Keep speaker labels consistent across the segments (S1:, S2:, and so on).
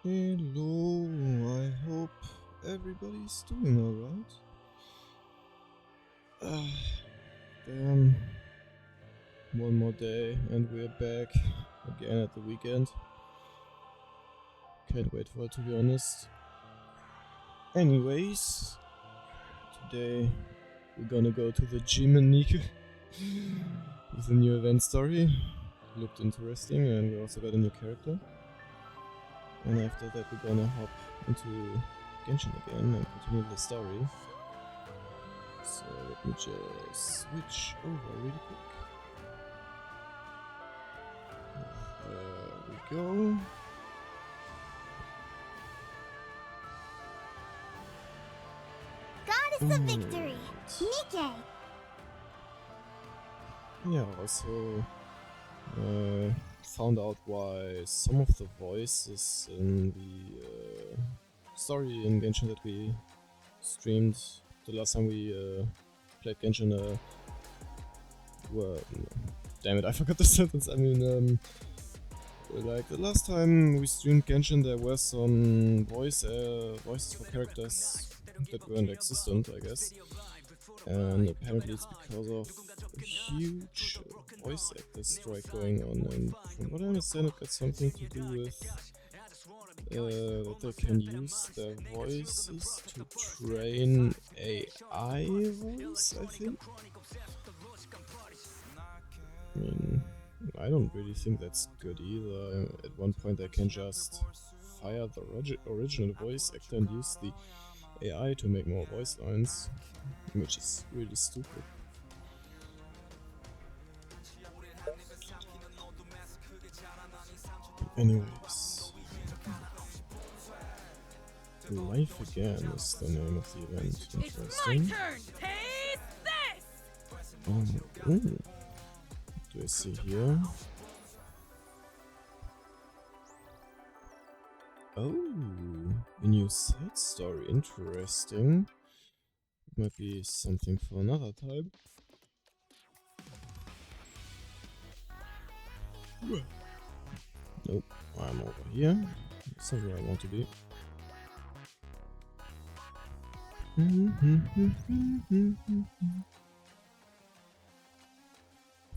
S1: Hello, I hope everybody's doing alright. Damn, one more day and we're back again at the weekend. Can't wait for it, to be honest. Anyways, today we're gonna go to the gym in Nikke with a new event story. Looked interesting, and we also got a new character. And after that we're gonna hop into Genshin again and continue the story. So let me just switch over really quick. There we go.
S2: Goddess of Victory, Nikke!
S1: Yeah, also found out why some of the voices in the story in Genshin that we streamed the last time we played Genshin were... Damn it, I forgot the sentence. I mean, like the last time we streamed Genshin there were some voices for characters that weren't existent, I guess. And apparently it's because of a huge voice actor strike going on, and from what I understand it got something to do with that they can use their voices to train AI voice, I think. I mean, I don't really think that's good either. At one point they can just fire the original voice actor and use the AI to make more voice lines, which is really stupid. Anyways, Life Again is the name of the event. Interesting. What do I see here? Oh, a new side story. Interesting. Might be something for another time. Nope, I'm over here. That's not where I want to be.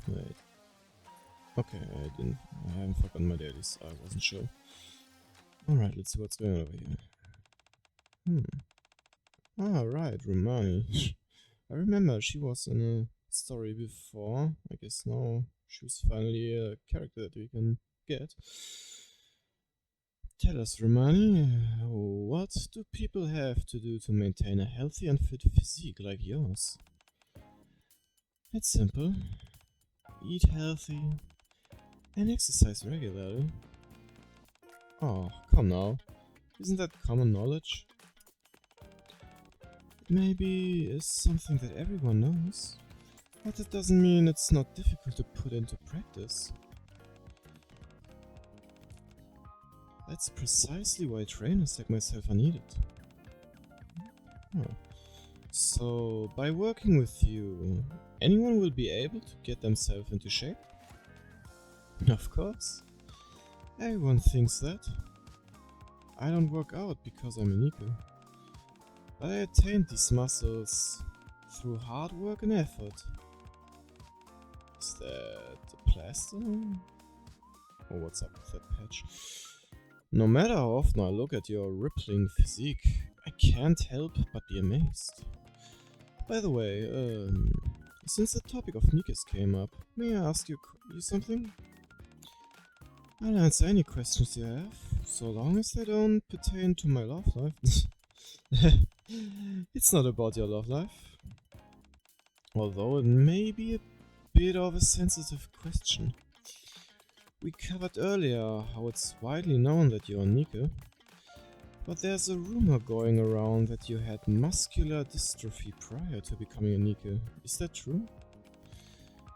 S1: Right. Okay, I haven't forgotten my dailies. I wasn't sure. Alright, let's see what's going on over here. Ah, right, Rumani. I remember she was in a story before. I guess now she was finally a character that we can get. Tell us, Rumani, what do people have to do to maintain a healthy and fit physique like yours? It's simple. Eat healthy and exercise regularly. Oh, come now. Isn't that common knowledge? Maybe it's something that everyone knows, but that doesn't mean it's not difficult to put into practice. That's precisely why trainers like myself are needed. Oh. So, by working with you, anyone will be able to get themselves into shape? Of course. Everyone thinks that. I don't work out because I'm a Nikke. But I attained these muscles through hard work and effort. Is that a plaster? Oh, what's up with that patch? No matter how often I look at your rippling physique, I can't help but be amazed. By the way, since the topic of Nikkes came up, may I ask you something? I'll answer any questions you have, so long as they don't pertain to my love life. It's not about your love life. Although it may be a bit of a sensitive question. We covered earlier how it's widely known that you're Nikke, but there's a rumor going around that you had muscular dystrophy prior to becoming a Nikke. Is that true?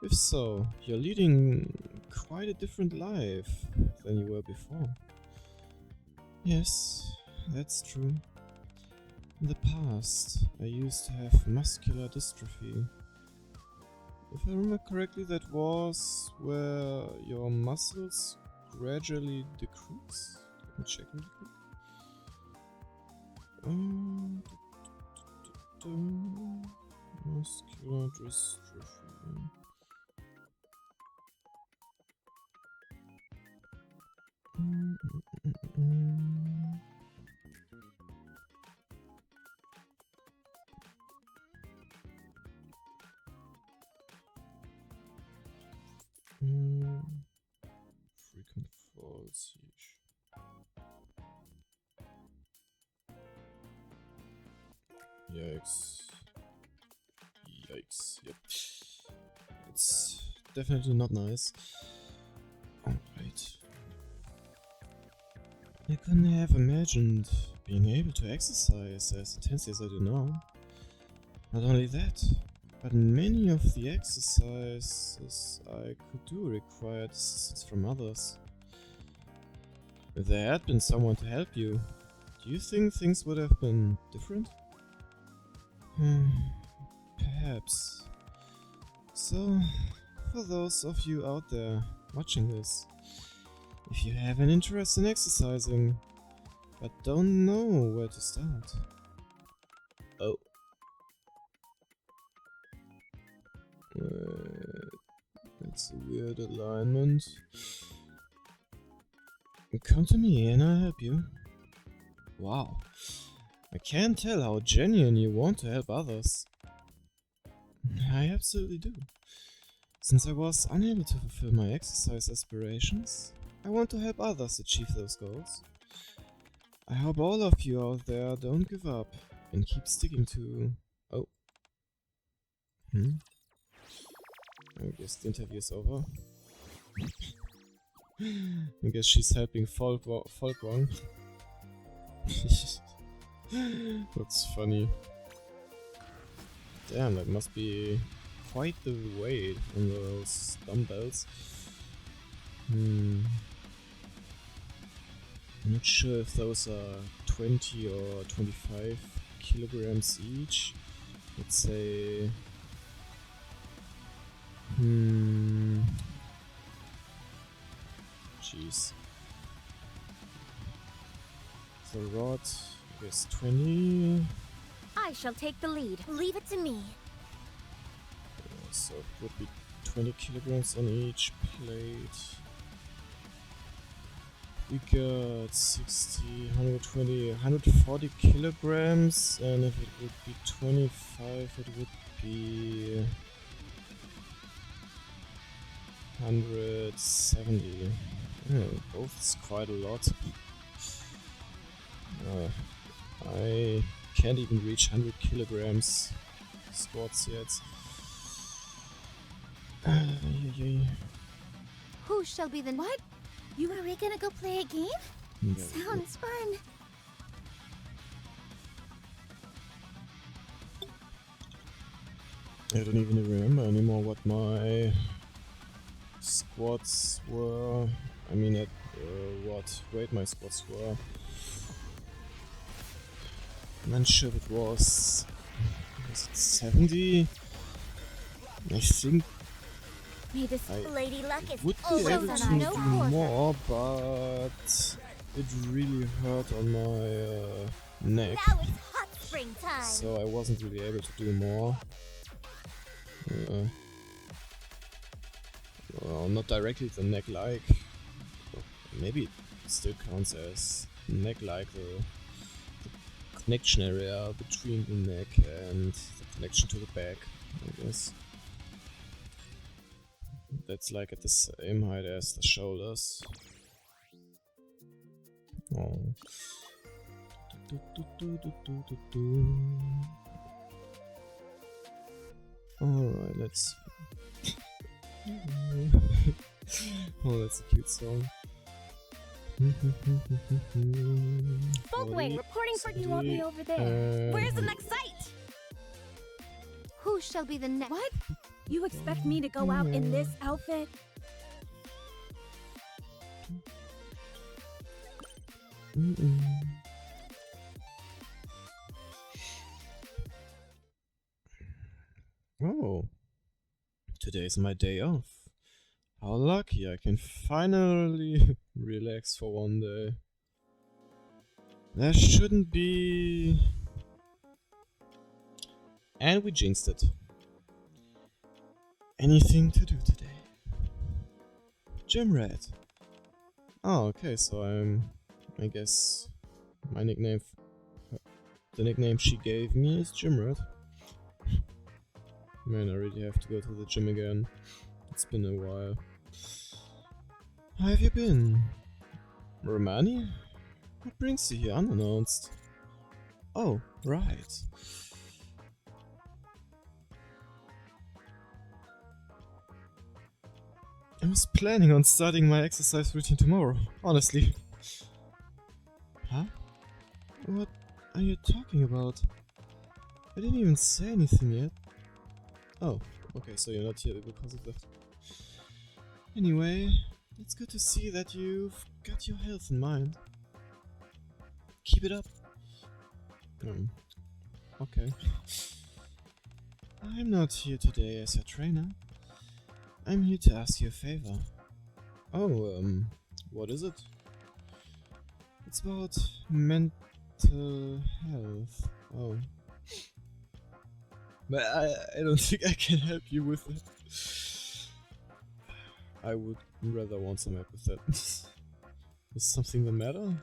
S1: If so, you're leading quite a different life than you were before. Yes, that's true. In the past, I used to have muscular dystrophy. If I remember correctly, that was where your muscles gradually decrease. Let me check really quick. Muscular dystrophy. Frequent falls. Yikes. Yikes. Yep. It's definitely not nice. Alright. I couldn't have imagined being able to exercise as intensely as I do now. Not only that, but many of the exercises I could do required assistance from others. If there had been someone to help you, do you think things would have been different? Perhaps. So, for those of you out there watching this, if you have an interest in exercising, but don't know where to start. Oh. That's a weird alignment. Come to me and I'll help you. Wow. I can tell how genuine you want to help others. I absolutely do. Since I was unable to fulfill my exercise aspirations, I want to help others achieve those goals. I hope all of you out there don't give up and keep sticking to... Oh. I guess the interview is over. I guess she's helping Folkwang. That's funny. Damn, that must be quite the weight on those dumbbells. I'm not sure if those are 20 or 25 kilograms each. Let's say... Jeez. The rod is 20.
S2: I shall take the lead. Leave it to me.
S1: So it would be 20 kilograms on each plate. We got 60, 120, 140 kilograms, and if it would be 25, it would be 170. Both is quite a lot. I can't even reach 100 kilograms squats yet.
S2: Who shall be the... What? You are we gonna go play a game?
S1: Yeah,
S2: Sounds fun.
S1: I don't even remember anymore what my squats were. I mean, at what weight my squats were. I'm not sure if it was it 70? I think
S2: May this Lady Luck is
S1: would be able to do more, but it really hurt on my neck.
S2: Now it's hot spring time.
S1: So I wasn't really able to do more. Well, not directly the neck-like. Maybe it still counts as neck-like, the connection area between the neck and the connection to the back, I guess. That's like at the same height as the shoulders. Oh. Alright, let's... Oh, that's a cute song.
S2: Folkwang reporting for you. I'll be over there. Where's the next site? Who shall be the next?
S3: What? You expect me to go out in this outfit?
S1: Oh, today's my day off. How lucky I can finally relax for one day. There shouldn't be... And we jinxed it. Anything to do today? Gym Rat. Oh, okay, so I guess my nickname, the nickname she gave me is Gym Rat. Man, I really have to go to the gym again. It's been a while. How have you been? Rumani? What brings you here unannounced? Oh, right. I was planning on starting my exercise routine tomorrow, honestly. Huh? What are you talking about? I didn't even say anything yet. Oh, okay, so you're not here because of that. Anyway, it's good to see that you've got your health in mind. Keep it up. Okay. I'm not here today as your trainer. I'm here to ask you a favor. Oh, what is it? It's about mental health. Oh. But I don't think I can help you with it. I would rather want some help with that. Is something the matter?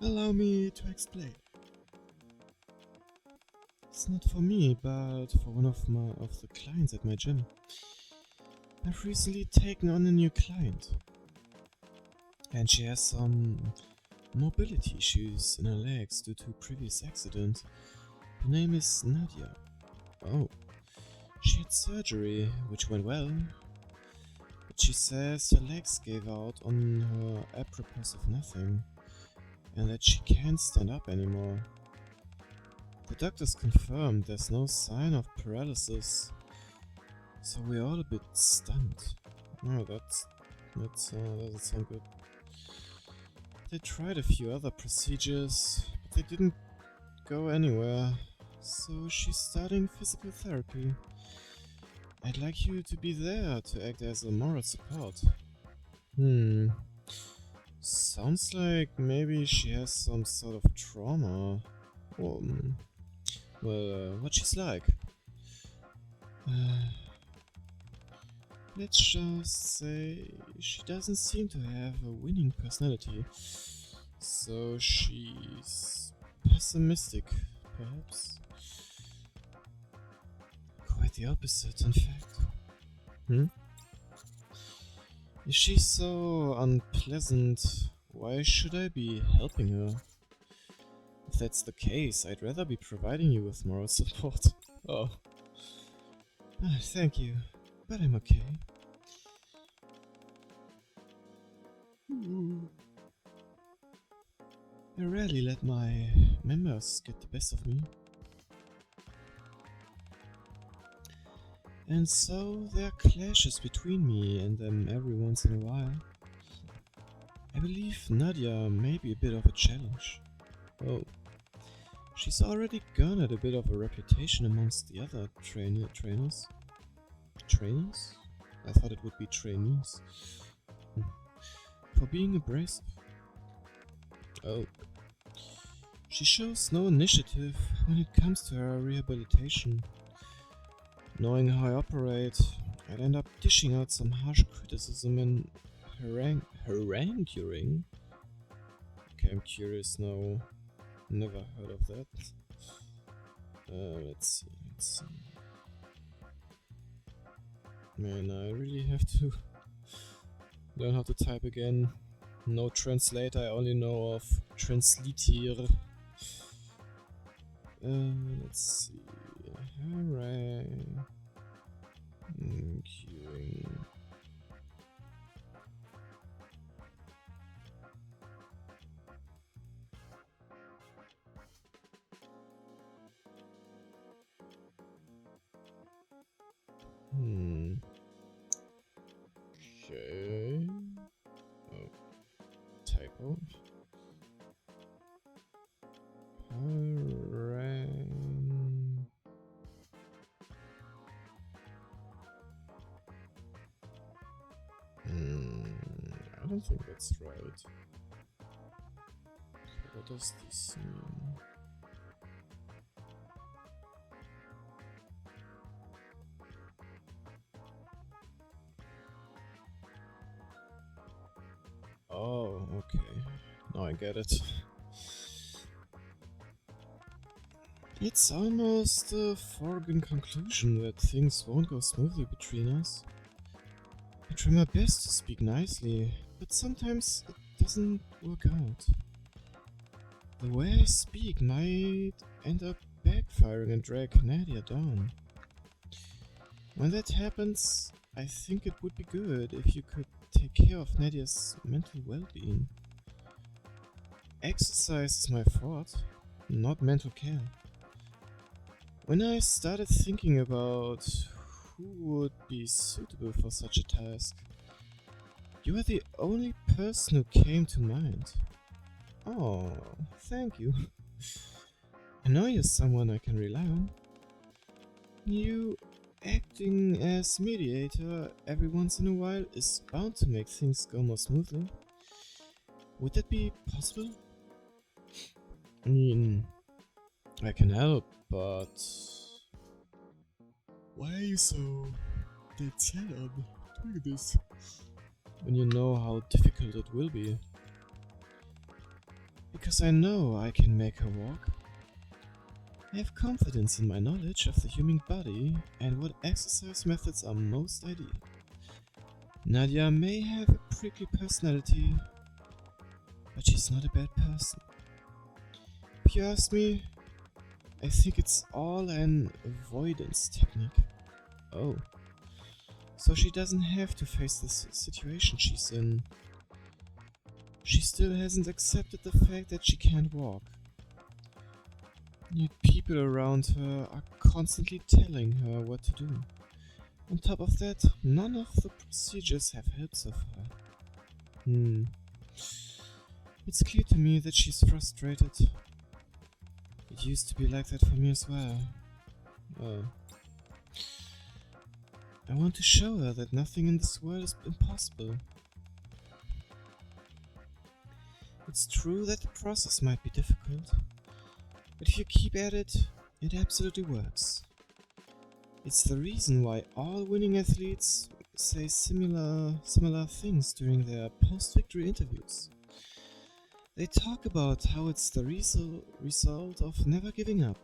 S1: Allow me to explain. It's not for me, but for one of the clients at my gym. I've recently taken on a new client. And she has some mobility issues in her legs due to a previous accident. Her name is Nadia. Oh. She had surgery, which went well. But she says her legs gave out on her apropos of nothing. And that she can't stand up anymore. The doctors confirmed there's no sign of paralysis. So we're all a bit stunned. Oh, that doesn't sound good. They tried a few other procedures, but they didn't go anywhere. So she's starting physical therapy. I'd like you to be there to act as a moral support. Sounds like maybe she has some sort of trauma. Well, what she's like. Let's just say she doesn't seem to have a winning personality. So she's pessimistic, perhaps. Quite the opposite, in fact. If she's so unpleasant, why should I be helping her? If that's the case, I'd rather be providing you with moral support. Oh. Thank you, but I'm okay. I rarely let my members get the best of me. And so there are clashes between me and them every once in a while. I believe Nadia may be a bit of a challenge. Oh. She's already garnered a bit of a reputation amongst the other trainers. Trainers? I thought it would be trainees. For being abrasive. Oh. She shows no initiative when it comes to her rehabilitation. Knowing how I operate, I'd end up dishing out some harsh criticism and haranguing. Okay, I'm curious now. Never heard of that. Let's see. Man, I really have to learn how to type again. No translator, I only know of translitier. Let's see. Haranguing. Okay. Oh. Typo. I don't think that's right. What does this mean? Oh, okay. Now I get it. It's almost a foregone conclusion that things won't go smoothly between us. I try my best to speak nicely, but sometimes it doesn't work out. The way I speak might end up backfiring and drag Nadia down. When that happens, I think it would be good if you could take care of Nadia's mental well-being. Exercise is my fault, not mental care. When I started thinking about who would be suitable for such a task, you were the only person who came to mind. Oh, thank you. I know you're someone I can rely on. You acting as mediator every once in a while is bound to make things go more smoothly. Would that be possible? I mean, I can help, but why are you so dead set on doing this when you know how difficult it will be? Because I know I can make her walk. I have confidence in my knowledge of the human body and what exercise methods are most ideal. Nadia may have a prickly personality, but she's not a bad person. If you ask me, I think it's all an avoidance technique. Oh. So she doesn't have to face the situation she's in. She still hasn't accepted the fact that she can't walk. Yet people around her are constantly telling her what to do. On top of that, none of the procedures have helped so far. It's clear to me that she's frustrated. It used to be like that for me as well. I want to show her that nothing in this world is impossible. It's true that the process might be difficult, but if you keep at it, it absolutely works. It's the reason why all winning athletes say similar things during their post-victory interviews. They talk about how it's the result of never giving up.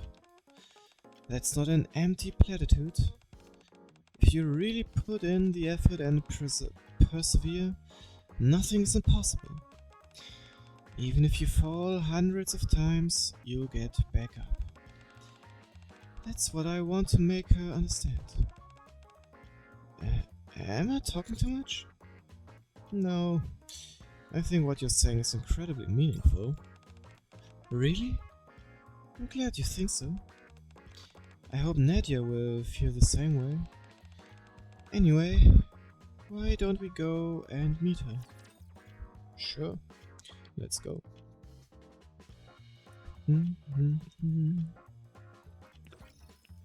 S1: That's not an empty platitude. If you really put in the effort and persevere, nothing is impossible. Even if you fall hundreds of times, you'll get back up. That's what I want to make her understand. Am I talking too much? No. I think what you're saying is incredibly meaningful. Really? I'm glad you think so. I hope Nadia will feel the same way. Anyway, why don't we go and meet her? Sure, let's go.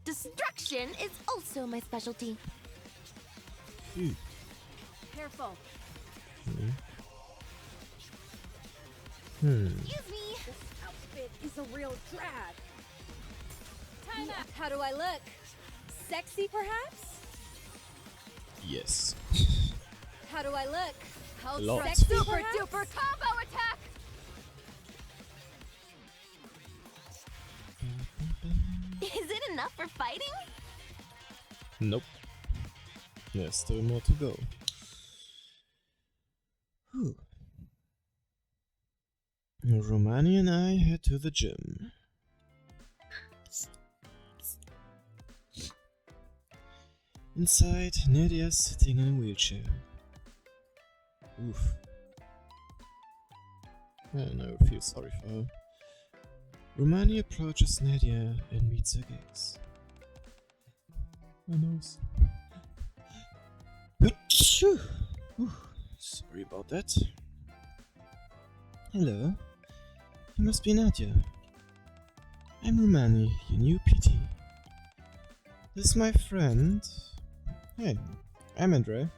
S2: Destruction is also my specialty.
S3: Careful.
S2: Excuse me.
S3: This outfit is a real drag. Time out. How do I look? Sexy, perhaps?
S1: Yes.
S3: How do I look? How
S1: Lot.
S3: sexy,
S2: Super
S3: perhaps?
S2: duper combo attack! Is it enough for fighting?
S1: Nope. There's still more to go. Whew. Rumani and I head to the gym. Inside, Nadia's sitting in a wheelchair. Oof. And I would feel sorry for her. Rumani approaches Nadia and meets her gaze. My nose. Achoo! Ooh, sorry about that. Hello. You must be Nadia. I'm Rumani, your new PT. This is my friend. Hey, I'm Andre.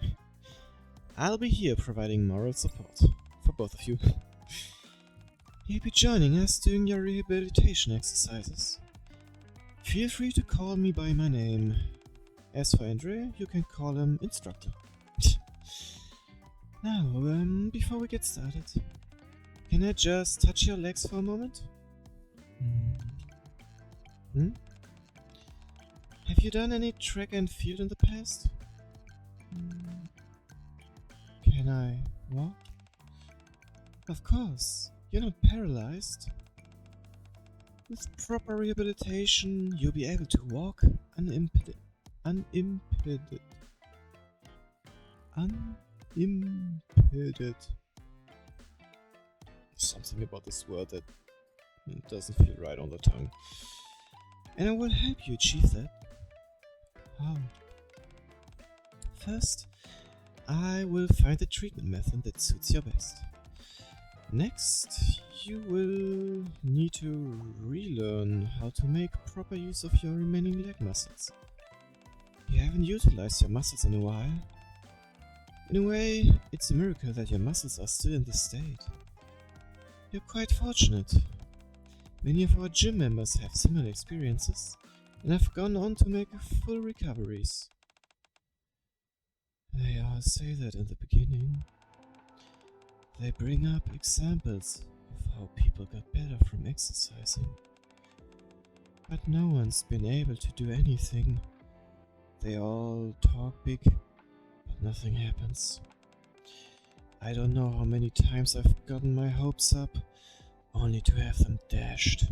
S1: I'll be here providing moral support for both of you. You'll be joining us during your rehabilitation exercises. Feel free to call me by my name. As for Andre, you can call him Instructor. Now, before we get started, can I just touch your legs for a moment? Have you done any track and field in the past? Can I walk? Of course, you're not paralyzed. With proper rehabilitation, you'll be able to walk unimpeded. Unimpeded. Something about this word that doesn't feel right on the tongue. And I will help you achieve that. How? First, I will find the treatment method that suits you best. Next, you will need to relearn how to make proper use of your remaining leg muscles. You haven't utilized your muscles in a while. In a way, it's a miracle that your muscles are still in this state. You're quite fortunate. Many of our gym members have similar experiences and have gone on to make full recoveries. They all say that in the beginning. They bring up examples of how people got better from exercising. But no one's been able to do anything. They all talk big, but nothing happens. I don't know how many times I've gotten my hopes up, only to have them dashed.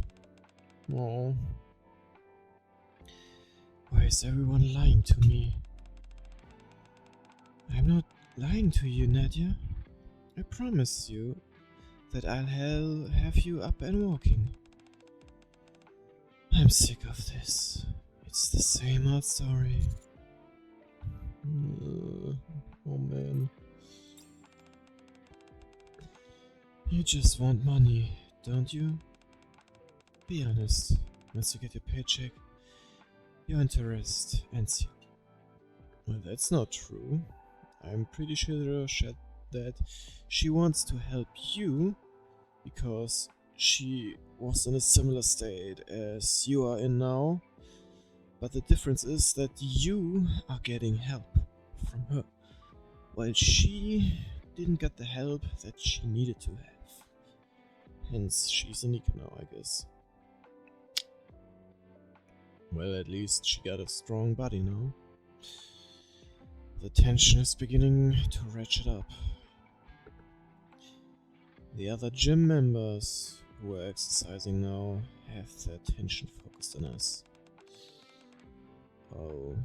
S1: Oh. Why is everyone lying to me? I'm not lying to you, Nadia. I promise you that I'll have you up and walking. I'm sick of this. It's the same old story. Oh man. You just want money, don't you? Be honest. Once you get your paycheck, your interest ends you. Well, that's not true. I'm pretty sure that she wants to help you because she was in a similar state as you are in now. But the difference is that you are getting help from her, while she didn't get the help that she needed to have. Hence, she's a Nikke now, I guess. Well, at least she got a strong body now. The tension is beginning to ratchet up. The other gym members who are exercising now have their attention focused on us. Oh.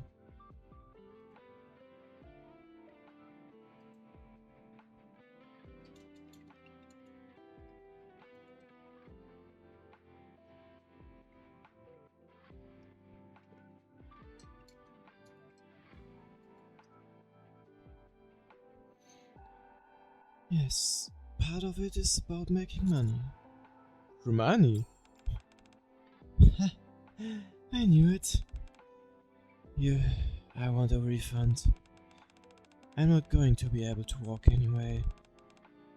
S1: Yes, part of it is about making money. Rumani? I knew it. I want a refund. I'm not going to be able to walk anyway.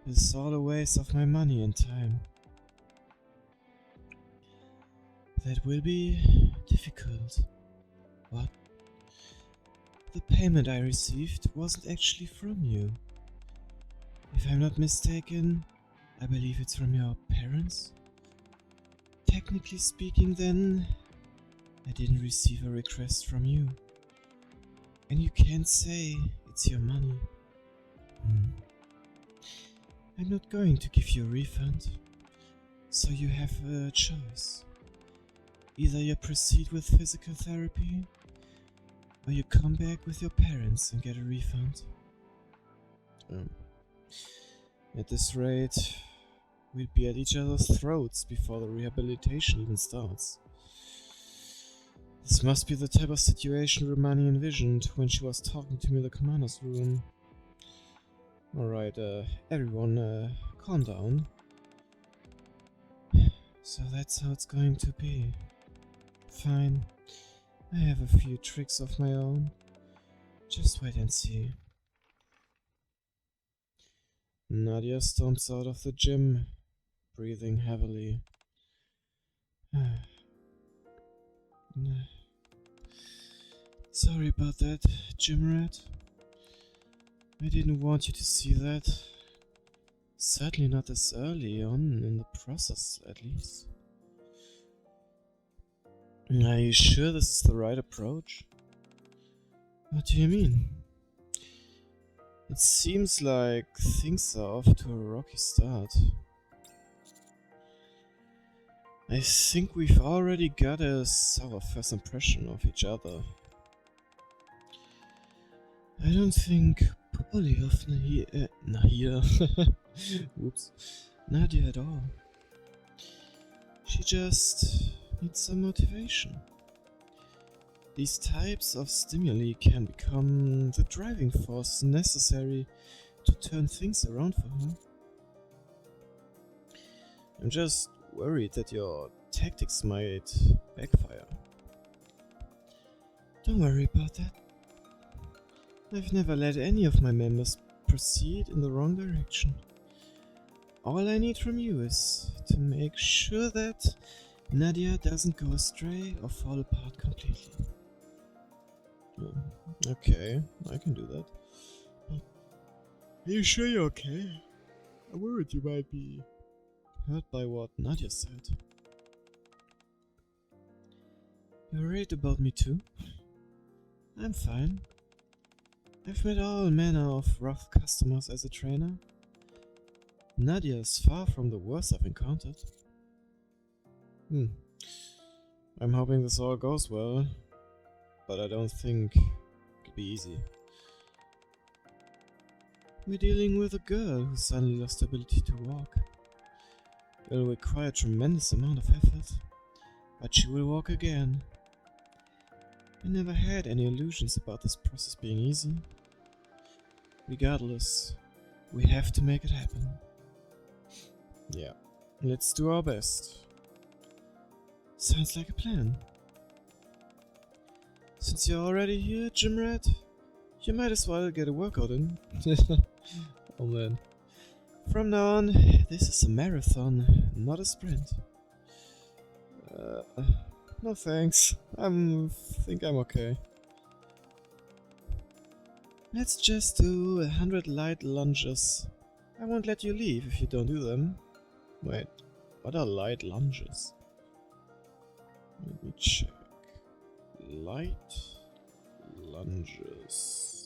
S1: This is all a waste of my money and time. That will be difficult. What? The payment I received wasn't actually from you. If I'm not mistaken, I believe it's from your parents? Technically speaking then, I didn't receive a request from you. And you can't say it's your money. I'm not going to give you a refund, so you have a choice. Either you proceed with physical therapy, or you come back with your parents and get a refund. At this rate, we'll be at each other's throats before the rehabilitation even starts. This must be the type of situation Rumani envisioned when she was talking to me in the commander's room. Alright, everyone, calm down. So that's how it's going to be. Fine. I have a few tricks of my own. Just wait and see. Nadia storms out of the gym, breathing heavily. Sorry about that, Jimrat. I didn't want you to see that. Certainly not this early on in the process, at least. Are you sure this is the right approach? What do you mean? It seems like things are off to a rocky start. I think we've already got a sour first impression of each other. I don't think poorly of Nadia. Oops. Nadia at all. She just needs some motivation. These types of stimuli can become the driving force necessary to turn things around for her. I'm just worried that your tactics might backfire. Don't worry about that. I've never let any of my members proceed in the wrong direction. All I need from you is to make sure that Nadia doesn't go astray or fall apart completely. Okay, I can do that. But are you sure you're okay? I'm worried you might be hurt by what Nadia said. You're worried about me too? I'm fine. I've met all manner of rough customers as a trainer. Nadia is far from the worst I've encountered. I'm hoping this all goes well, but I don't think it'll be easy. We're dealing with a girl who suddenly lost the ability to walk. It'll require a tremendous amount of effort, but she will walk again. I never had any illusions about this process being easy. Regardless, we have to make it happen. Yeah, let's do our best. Sounds like a plan. Since you're already here, Jimrat, you might as well get a workout in. Oh man. From now on, this is a marathon, not a sprint. No thanks. Think I'm okay. Let's just do 100 light lunges. I won't let you leave if you don't do them. Wait, what are light lunges? Let me check. Light lunges.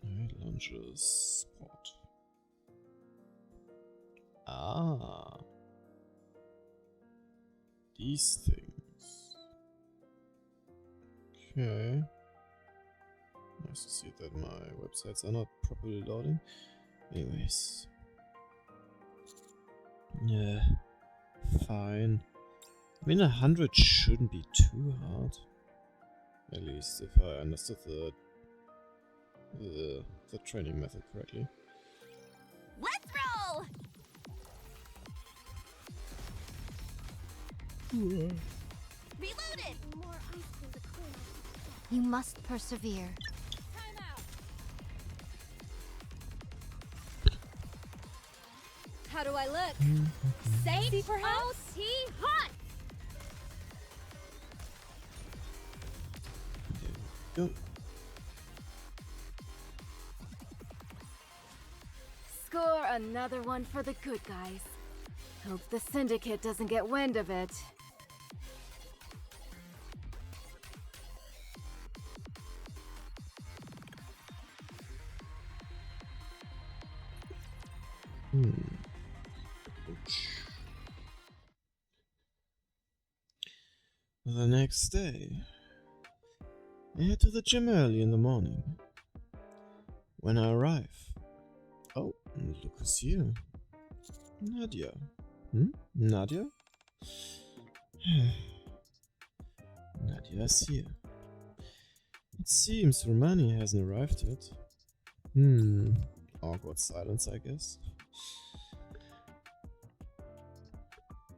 S1: Light lunges. Spot. Ah. These things. Okay. Nice to see that my websites are not properly loading. Anyways. Yeah. Fine. I mean, 100 shouldn't be too hard. At least if I understood the training method correctly.
S2: Let's roll! Reloaded!
S3: More ice cream to clean.
S2: You must persevere.
S3: Time out. How do I look? Safe, perhaps? Hot!
S1: Go.
S3: Score another one for the good guys. Hope the Syndicate doesn't get wind of it.
S1: The next day, I head to the gym early in the morning. When I arrive, oh, look who's here. Nadia. Nadia? Nadia's here. It seems Rumani hasn't arrived yet. Awkward silence, I guess.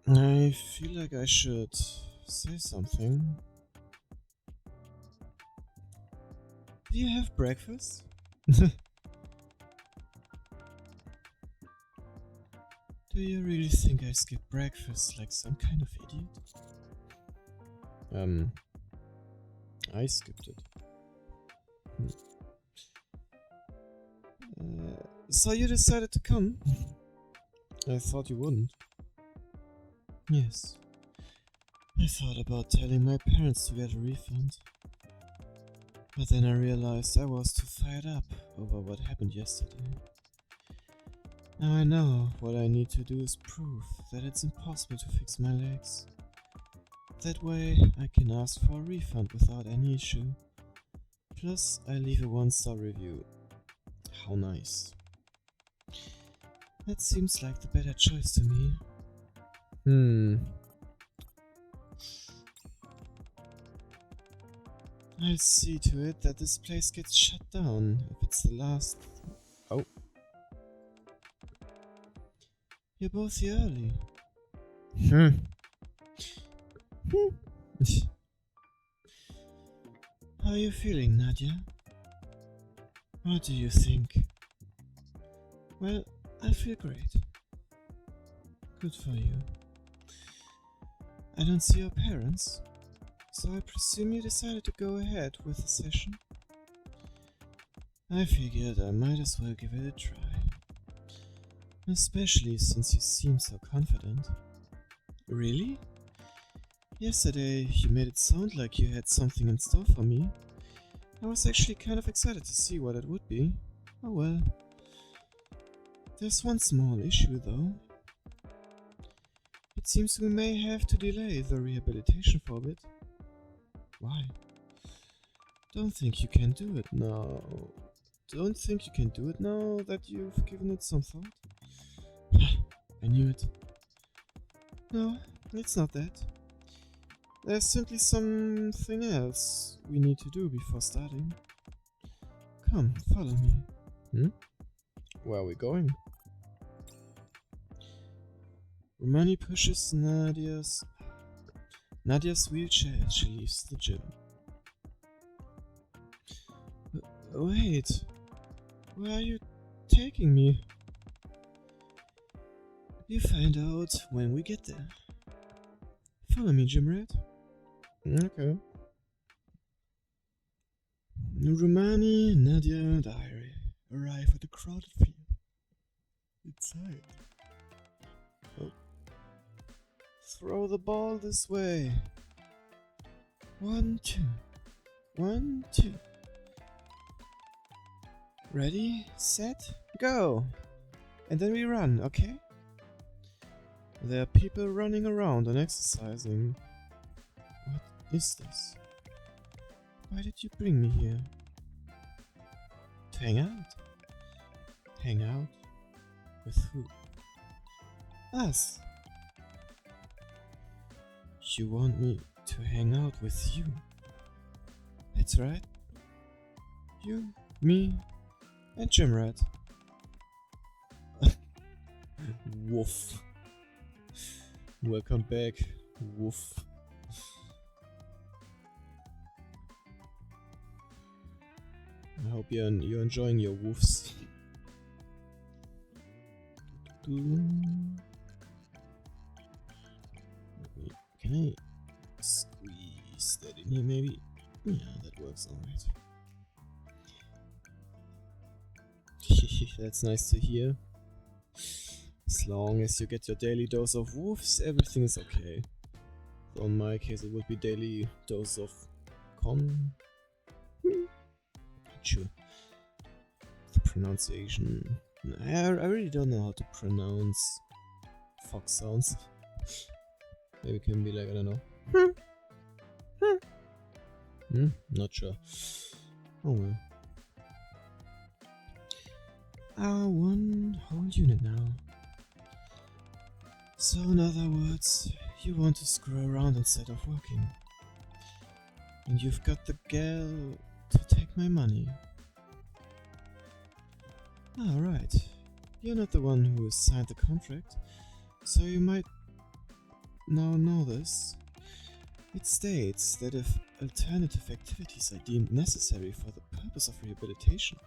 S1: I feel like I should say something. Do you have breakfast? Do you really think I skip breakfast like some kind of idiot? I skipped it. So you decided to come? I thought you wouldn't. Yes. I thought about telling my parents to get a refund. But then I realized I was too fired up over what happened yesterday. Now I know what I need to do is prove that it's impossible to fix my legs. That way I can ask for a refund without any issue. Plus I leave a 1-star review. How nice. That seems like the better choice to me. I'll see to it that this place gets shut down if it's the last... Oh. You're both here early. How are you feeling, Nadia? What do you think? Well, I feel great. Good for you. I don't see your parents, so I presume you decided to go ahead with the session. I figured I might as well give it a try. Especially since you seem so confident. Really? Yesterday you made it sound like you had something in store for me. I was actually kind of excited to see what it would be. Oh well. There's one small issue though. It seems we may have to delay the rehabilitation for a bit. Why? Don't think you can do it now. Don't think you can do it now that you've given it some thought? I knew it. No, it's not that. There's simply something else we need to do before starting. Come, follow me. Where are we going? Rumani pushes Nadia's wheelchair as she leaves the gym. Wait, where are you taking me? You find out when we get there. Follow me, Gym Rat. Okay. Rumani, Nadia, and I arrive at the crowded field. Inside. Oh. Throw the ball this way. 1, 2. 1, 2. Ready, set, go! And then we run, okay? There are people running around and exercising. What is this? Why did you bring me here? To hang out? Hang out? With who? Us! You want me to hang out with you? That's right. You, me, and Gym Rat. Woof. Welcome back, woof. I hope you're enjoying your woofs. Can I squeeze that in here maybe? Yeah, that works alright. That's nice to hear. As long as you get your daily dose of woofs, everything is okay. So in my case it would be daily dose of sure. The pronunciation. I really don't know how to pronounce fox sounds. Maybe it can be like, I don't know. Not sure. Oh well. One whole unit now. So in other words, you want to screw around instead of working. And you've got the gal to take my money. Alright, you're not the one who signed the contract, so you might now know this. It states that if alternative activities are deemed necessary for the purpose of rehabilitation,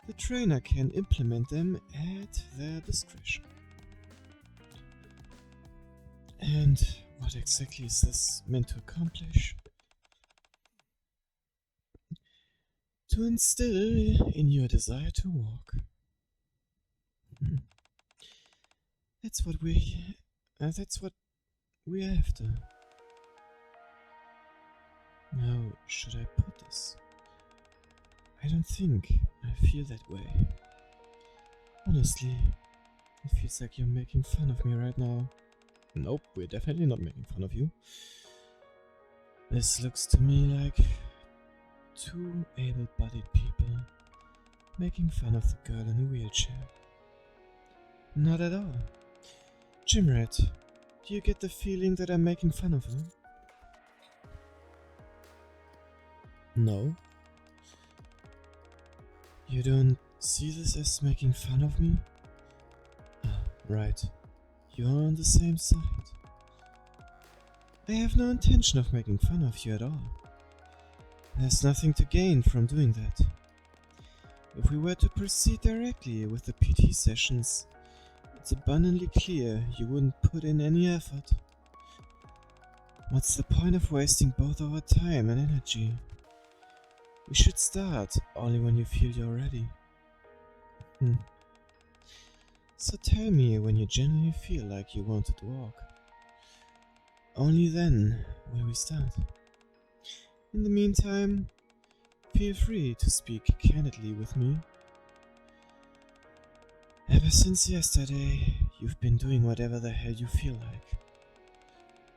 S1: the trainer can implement them at their discretion. And what exactly is this meant to accomplish? To instill in your desire to walk. That's what we're after. How should I put this? I don't think I feel that way. Honestly, it feels like you're making fun of me right now. Nope, we're definitely not making fun of you. This looks to me like two able-bodied people making fun of the girl in the wheelchair. Not at all. Jimrat, do you get the feeling that I'm making fun of her? No. You don't see this as making fun of me? Ah, right. You're on the same side. I have no intention of making fun of you at all. There's nothing to gain from doing that. If we were to proceed directly with the PT sessions, it's abundantly clear you wouldn't put in any effort. What's the point of wasting both our time and energy? We should start only when you feel you're ready. So tell me when you genuinely feel like you want to walk. Only then will we start. In the meantime, feel free to speak candidly with me. Ever since yesterday, you've been doing whatever the hell you feel like.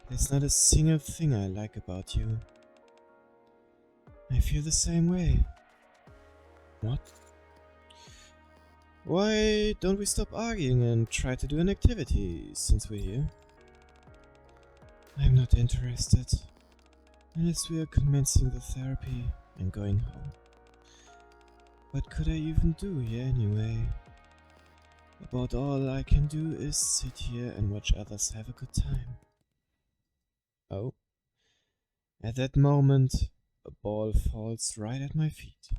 S1: There's not a single thing I like about you. I feel the same way. What? Why don't we stop arguing and try to do an activity since we're here? I'm not interested. Unless we are commencing the therapy and going home. What could I even do here anyway? About all I can do is sit here and watch others have a good time. Oh. At that moment, a ball falls right at my feet.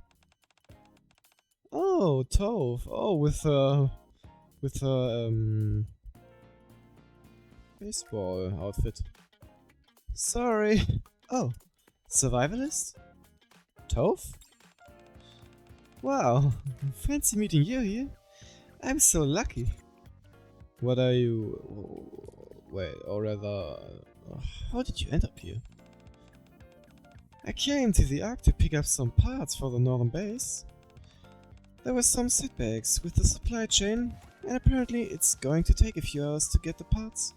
S1: Oh, Tove. Oh, with a baseball outfit. Sorry. Oh, survivalist? Tove? Wow, fancy meeting you here. I'm so lucky. What are you... Wait, or rather... How did you end up here? I came to the Ark to pick up some parts for the northern base. There were some setbacks with the supply chain, and apparently it's going to take a few hours to get the parts.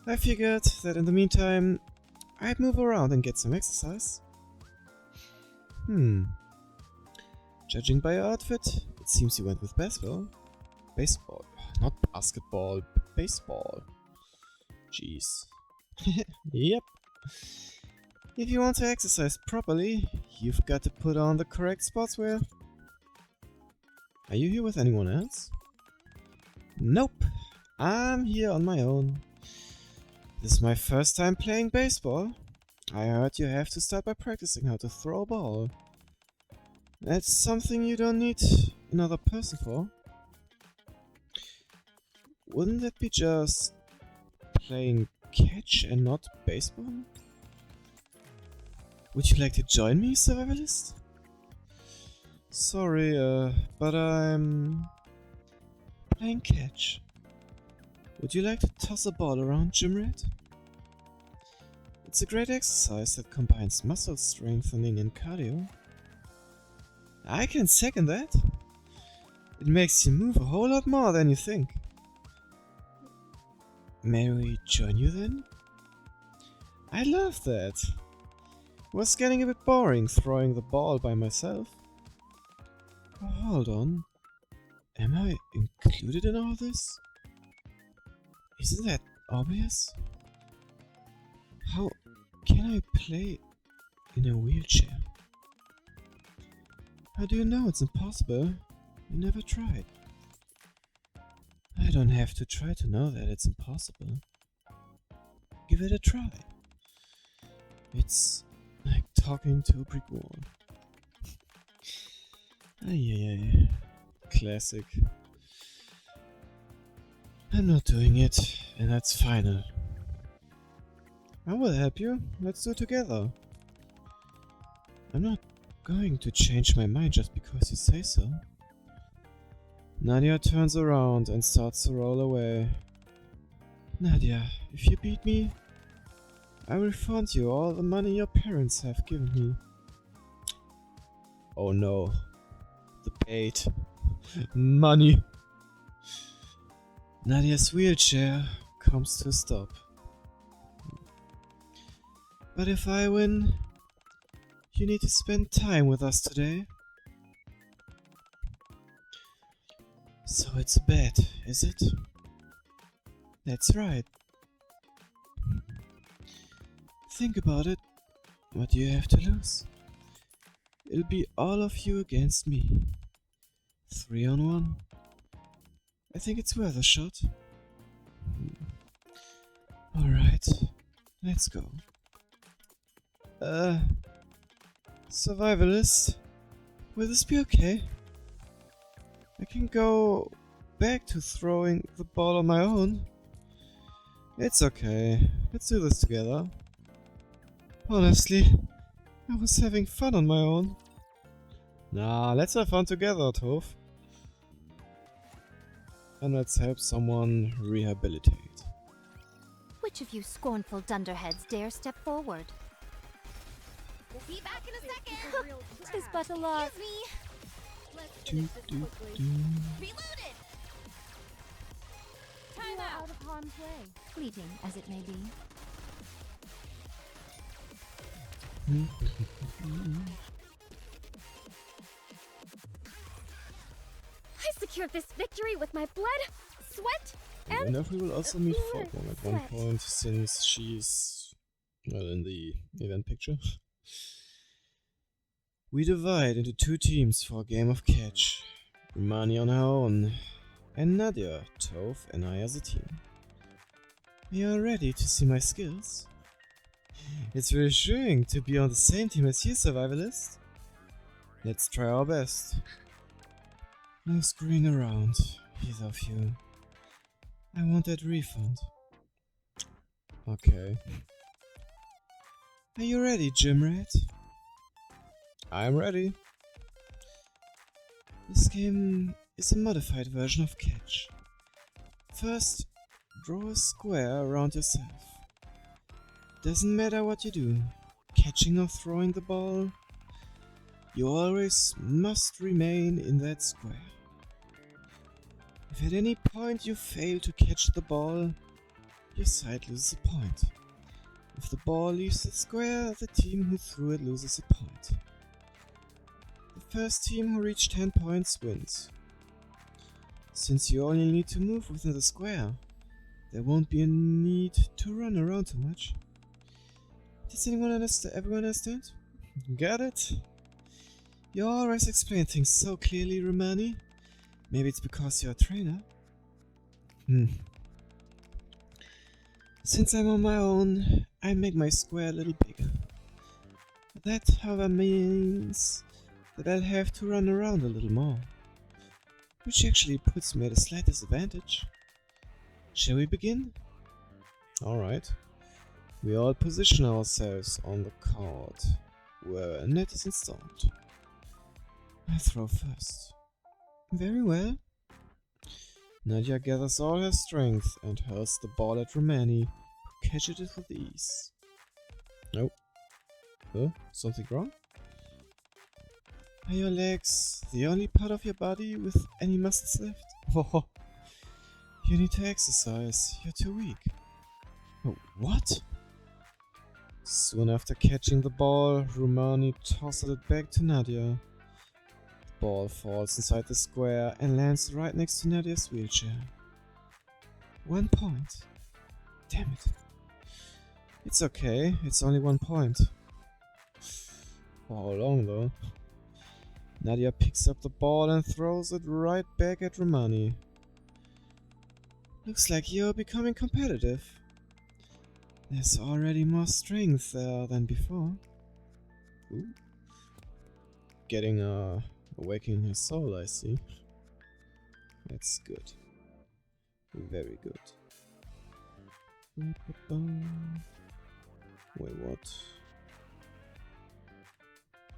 S1: I figured that in the meantime, I'd move around and get some exercise. Judging by your outfit, it seems you went with baseball. Baseball, not basketball, baseball. Jeez. Yep. If you want to exercise properly, you've got to put on the correct sportswear. Are you here with anyone else? Nope. I'm here on my own. This is my first time playing baseball. I heard you have to start by practicing how to throw a ball. That's something you don't need another person for. Wouldn't that be just playing catch and not baseball? Would you like to join me, survivalist? Sorry, but I'm playing catch. Would you like to toss a ball around, Jimrat? It's a great exercise that combines muscle strengthening and cardio. I can second that. It makes you move a whole lot more than you think. May we join you then? I love that. It was getting a bit boring throwing the ball by myself. Oh, hold on. Am I included in all this? Isn't that obvious? How can I play in a wheelchair? How do you know it's impossible? You never tried. I don't have to try to know that it's impossible. Give it a try. It's like talking to a brick wall. Ay. Classic. I'm not doing it, and that's final. I will help you. Let's do it together. I'm not going to change my mind just because you say so. Nadia turns around and starts to roll away. Nadia, if you beat me, I will refund you all the money your parents have given me. Oh no. The bait. Money. Nadia's wheelchair comes to a stop. But if I win, you need to spend time with us today. So it's a bet, is it? That's right. Think about it. What do you have to lose? It'll be all of you against me. 3 on 1. I think it's worth a shot. Alright, let's go. Survivalist, will this be okay? I can go back to throwing the ball on my own. It's okay, let's do this together. Honestly, I was having fun on my own. Nah, let's have fun together, Toph. And let's help someone rehabilitate.
S2: Which of you scornful dunderheads dare step forward?
S3: We'll be back in a second.
S2: Tis but a lot.
S3: Excuse me. Let's
S1: Do,
S3: finish this
S1: do,
S3: quickly.
S1: do.
S3: Reloaded.
S2: You
S3: Time
S2: are
S3: out.
S2: out of harm's way, fleeting as it may be.
S3: I secured this victory with my blood, sweat,
S1: I
S3: and
S1: wonder if we will also meet
S3: blood,
S1: Falcon at one
S3: sweat.
S1: point, since she's, well, in the event picture. We divide into 2 teams for a game of catch. Rumani on her own, and Nadia, Toph, and I as a team. You are ready to see my skills? It's reassuring to be on the same team as you, Survivalist. Let's try our best. No screwing around, either of you. I want that refund. Okay. Are you ready, Gym Rat? I'm ready. This game is a modified version of catch. First, draw a square around yourself. Doesn't matter what you do, catching or throwing the ball, you always must remain in that square. If at any point you fail to catch the ball, your side loses a point. If the ball leaves the square, the team who threw it loses a point. The first team who reached 10 points wins. Since you only need to move within the square, there won't be a need to run around too much. Does everyone understand? Got it? You always explain things so clearly, Rumani. Maybe it's because you're a trainer? Since I'm on my own, I make my square a little bigger. That, however, means that I'll have to run around a little more, which actually puts me at a slight disadvantage. Shall we begin? Alright. We all position ourselves on the court, where a net is installed. I throw first. Very well. Nadia gathers all her strength and hurls the ball at Rumani, who catches it with ease. Nope. Huh? Something wrong? Are your legs the only part of your body with any muscles left? Oh, you need to exercise. You're too weak. Oh, what? Soon after catching the ball, Rumani tosses it back to Nadia. The ball falls inside the square and lands right next to Nadia's wheelchair. 1 point. Damn it. It's okay, it's only 1 point. For how long though? Nadia picks up the ball and throws it right back at Rumani. Looks like you're becoming competitive. There's already more strength there than before. Ooh. Getting awakening her soul, I see. That's good. Very good. Wait, what?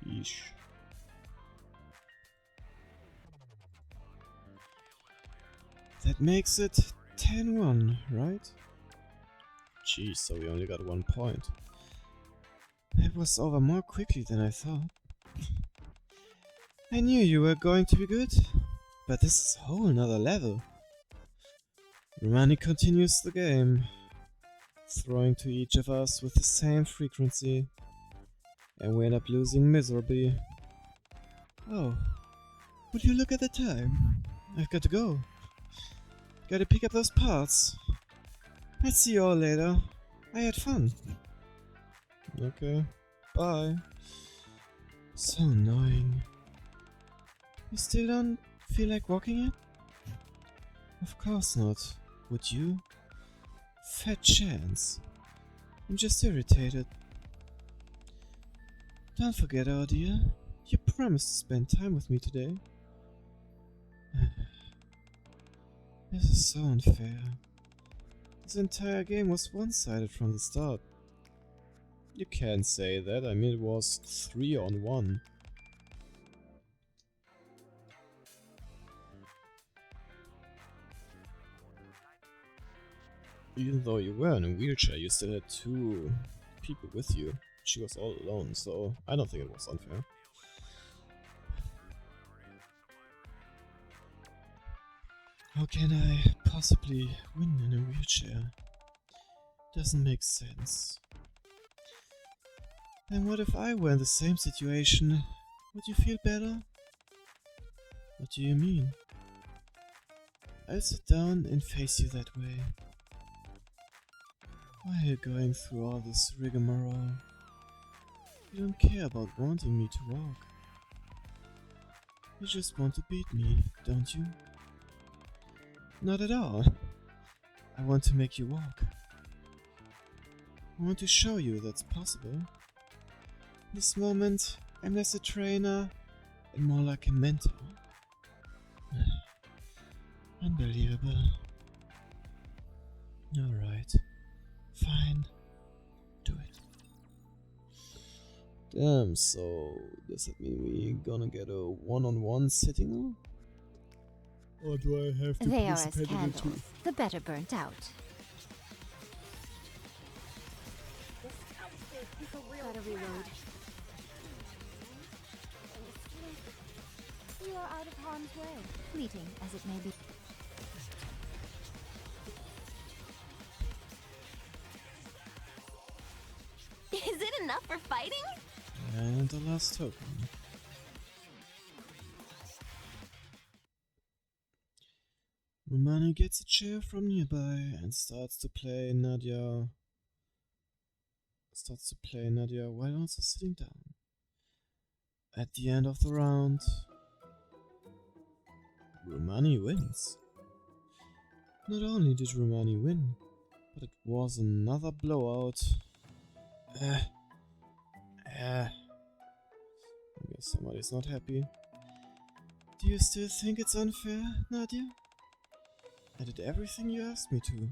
S1: Yeesh. That makes it 10-1, right? Geez, so we only got 1 point. That was over more quickly than I thought. I knew you were going to be good, but this is a whole nother level. Rumani continues the game, throwing to each of us with the same frequency, and we end up losing miserably. Oh, would you look at the time? I've got to go. Gotta pick up those parts. I'll see you all later. I had fun. Okay, bye. So annoying. You still don't feel like walking it? Of course not. Would you? Fat chance. I'm just irritated. Don't forget, our dear. You promised to spend time with me today. This is so unfair. This entire game was one-sided from the start. You can't say that, I mean it was 3-on-1. Even though you were in a wheelchair, you still had 2 people with you. She was all alone, so I don't think it was unfair. How can I possibly win in a wheelchair? Doesn't make sense. And what if I were in the same situation? Would you feel better? What do you mean? I'll sit down and face you that way. Why are you going through all this rigmarole? You don't care about wanting me to walk. You just want to beat me, don't you? Not at all. I want to make you walk. I want to show you that's possible. In this moment, I'm less a trainer and more like a mentor. Unbelievable. Alright. Fine. Do it. Damn, so does that mean we gonna get a one-on-one sitting now? Or do I have to
S2: They are as
S1: participate in it too?
S2: candles, the better burnt out.
S3: This outfit is a real
S2: Gotta reload. You are out of harm's way, fleeting as it may be.
S4: Is it enough for fighting?
S1: And the last token. Rumani gets a chair from nearby and starts to play Nadia while also sitting down. At the end of the round, Rumani wins. Not only did Rumani win, but it was another blowout. I guess somebody's not happy. Do you still think it's unfair, Nadia? I did everything you asked me to.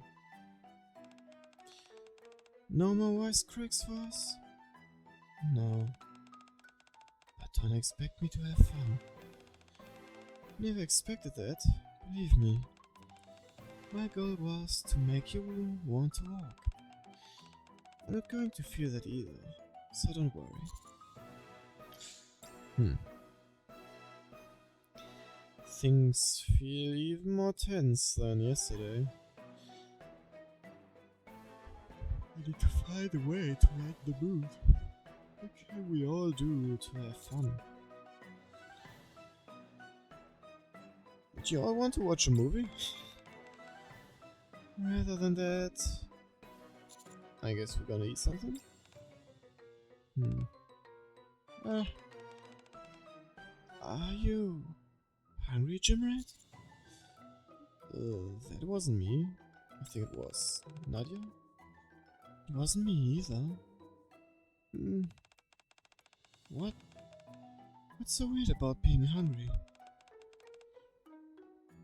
S1: No more wisecracks for us? No. But don't expect me to have fun. Never expected that, believe me. My goal was to make you want to walk. I'm not going to feel that either, so don't worry. Things feel even more tense than yesterday. I need to find a way to lighten the mood. What can we all do to have fun? Do you all want to watch a movie? Rather than that, I guess we're gonna eat something? Are you hungry, Jimrat? That wasn't me. I think it was Nadia? It wasn't me either. What? What's so weird about being hungry?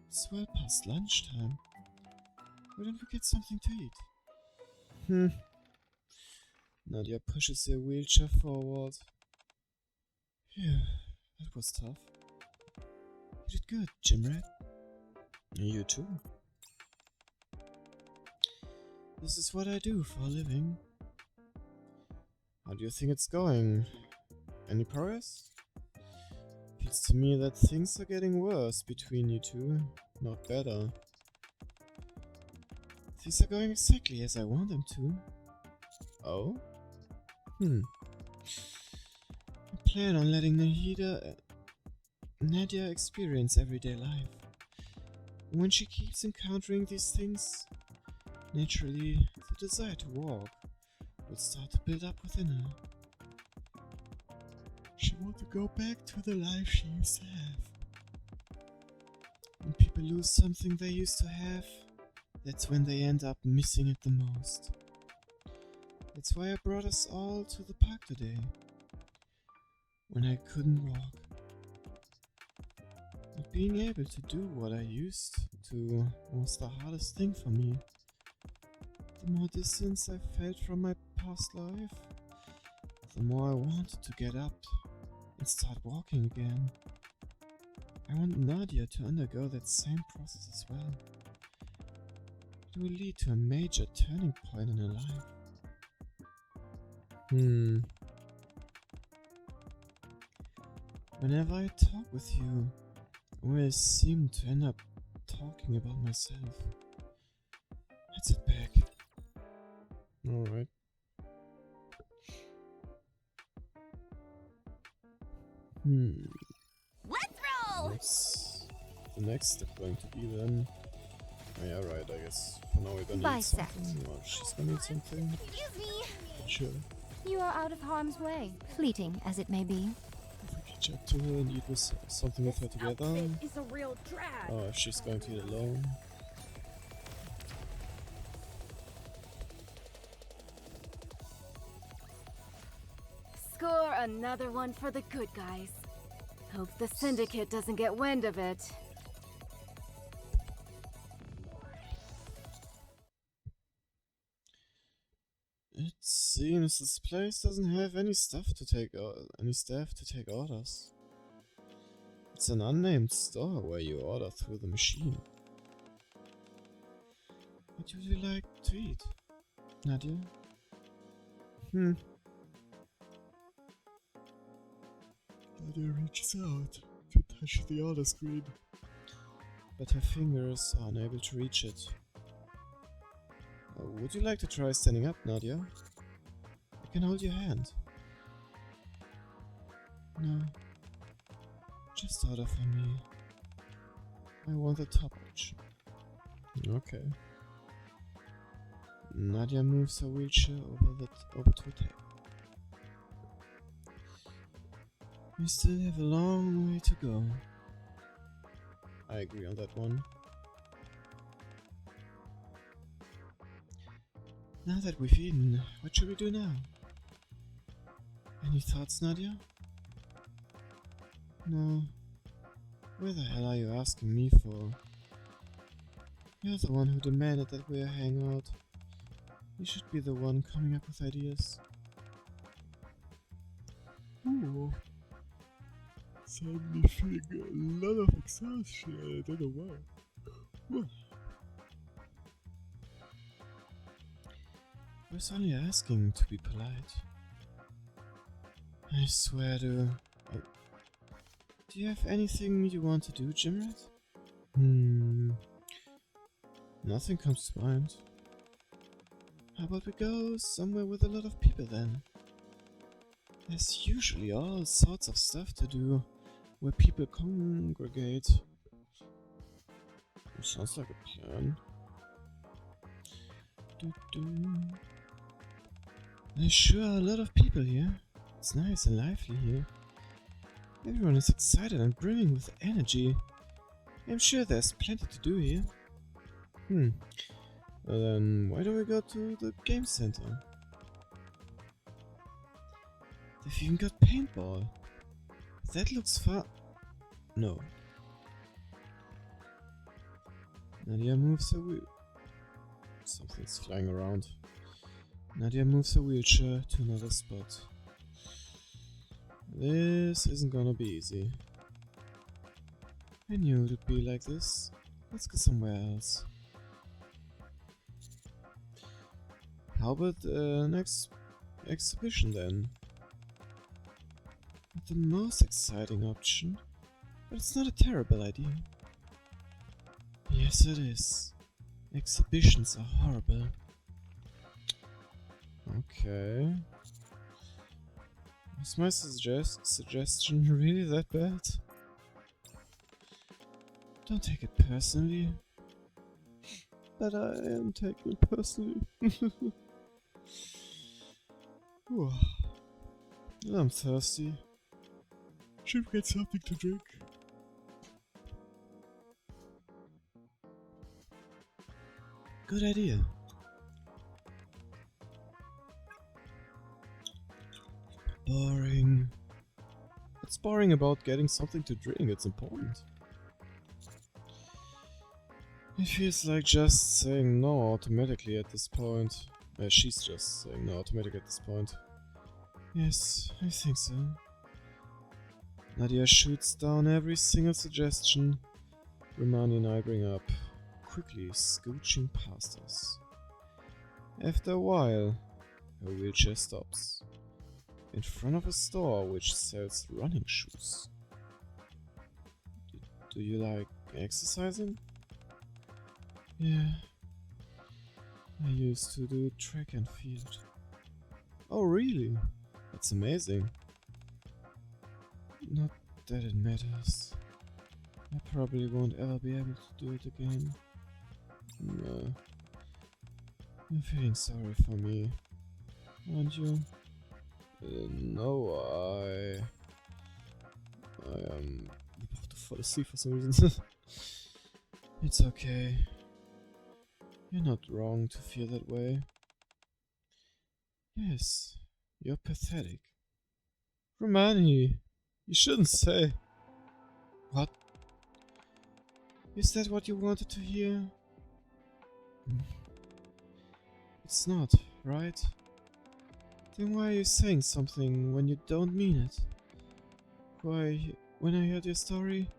S1: It's well past lunchtime. Why don't we get something to eat? Nadia pushes her wheelchair forward. Phew, that was tough. You did good, Jimrat. You too. This is what I do for a living. How do you think it's going? Any progress? Feels to me that things are getting worse between you two, not better. Things are going exactly as I want them to. Oh? I plan on letting Nadia experience everyday life. When she keeps encountering these things, naturally the desire to walk will start to build up within her. She wants to go back to the life she used to have. When people lose something they used to have, that's when they end up missing it the most. That's why I brought us all to the park today, when I couldn't walk. Not being able to do what I used to was the hardest thing for me. The more distance I felt from my past life, the more I wanted to get up and start walking again. I want Nadia to undergo that same process as well. It will lead to a major turning point in her life. Whenever I talk with you, I always seem to end up talking about myself. Let's sit back. Alright.
S4: Let's roll!
S1: What's the next step going to be then? Oh, yeah, right, I guess. For now we're gonna need
S2: Bisect.
S1: something. Or she's gonna need something.
S4: Excuse me.
S1: Sure.
S2: You are out of harm's way, fleeting as it may be.
S1: If we catch up to her and eat with something with her together.
S3: Outfit is a real drag.
S1: Or if she's going to eat alone.
S3: Score another one for the good guys. Hope the Syndicate doesn't get wind of it.
S1: It seems this place doesn't have any staff to take orders. It's an unnamed store where you order through the machine. What would you like to eat, Nadia? Nadia reaches out to touch the order screen, but her fingers are unable to reach it. Would you like to try standing up, Nadia? I can hold your hand. No. Just order for me. I want the top option. Okay. Nadia moves her wheelchair over to a table. We still have a long way to go. I agree on that one. Now that we've eaten, what should we do now? Any thoughts, Nadia? No. Where the hell are you asking me for? You're the one who demanded that we hang out. You should be the one coming up with ideas. Ooh. Suddenly feeling a lot of exhaustion. I don't know why. What? I was only asking to be polite. I swear to... Do you have anything you want to do, Jimrat? Nothing comes to mind. How about we go somewhere with a lot of people then? There's usually all sorts of stuff to do where people congregate. Sounds like a plan. There's sure a lot of people here. It's nice and lively here. Everyone is excited and brimming with energy. I'm sure there's plenty to do here. Well then, why don't we go to the game center? They've even got paintball. That looks fun. No. Nadia moves her wheel. Something's flying around. Nadia moves her wheelchair to another spot. This isn't gonna be easy. I knew it'd be like this. Let's go somewhere else. How about the next exhibition then? Not the most exciting option, but it's not a terrible idea. Yes, it is. Exhibitions are horrible. Okay. Was my suggestion really that bad? Don't take it personally. But I am taking it personally. Whew. I'm thirsty. Should we get something to drink? Good idea. Boring. What's boring about getting something to drink? It's important. It feels like just saying no automatically at this point. She's just saying no automatically at this point. Yes, I think so. Nadia shoots down every single suggestion Rumani and I bring up, quickly scooching past us. After a while, her wheelchair stops. In front of a store which sells running shoes. Do you like exercising? Yeah. I used to do track and field. Oh really? That's amazing. Not that it matters. I probably won't ever be able to do it again. No. You're feeling sorry for me, aren't you? No, I am about to fall asleep for some reason. It's okay. You're not wrong to feel that way. Yes, you're pathetic. Rumani, you shouldn't say. What? Is that what you wanted to hear? It's not, right? Then why are you saying something when you don't mean it? Why, when I heard your story,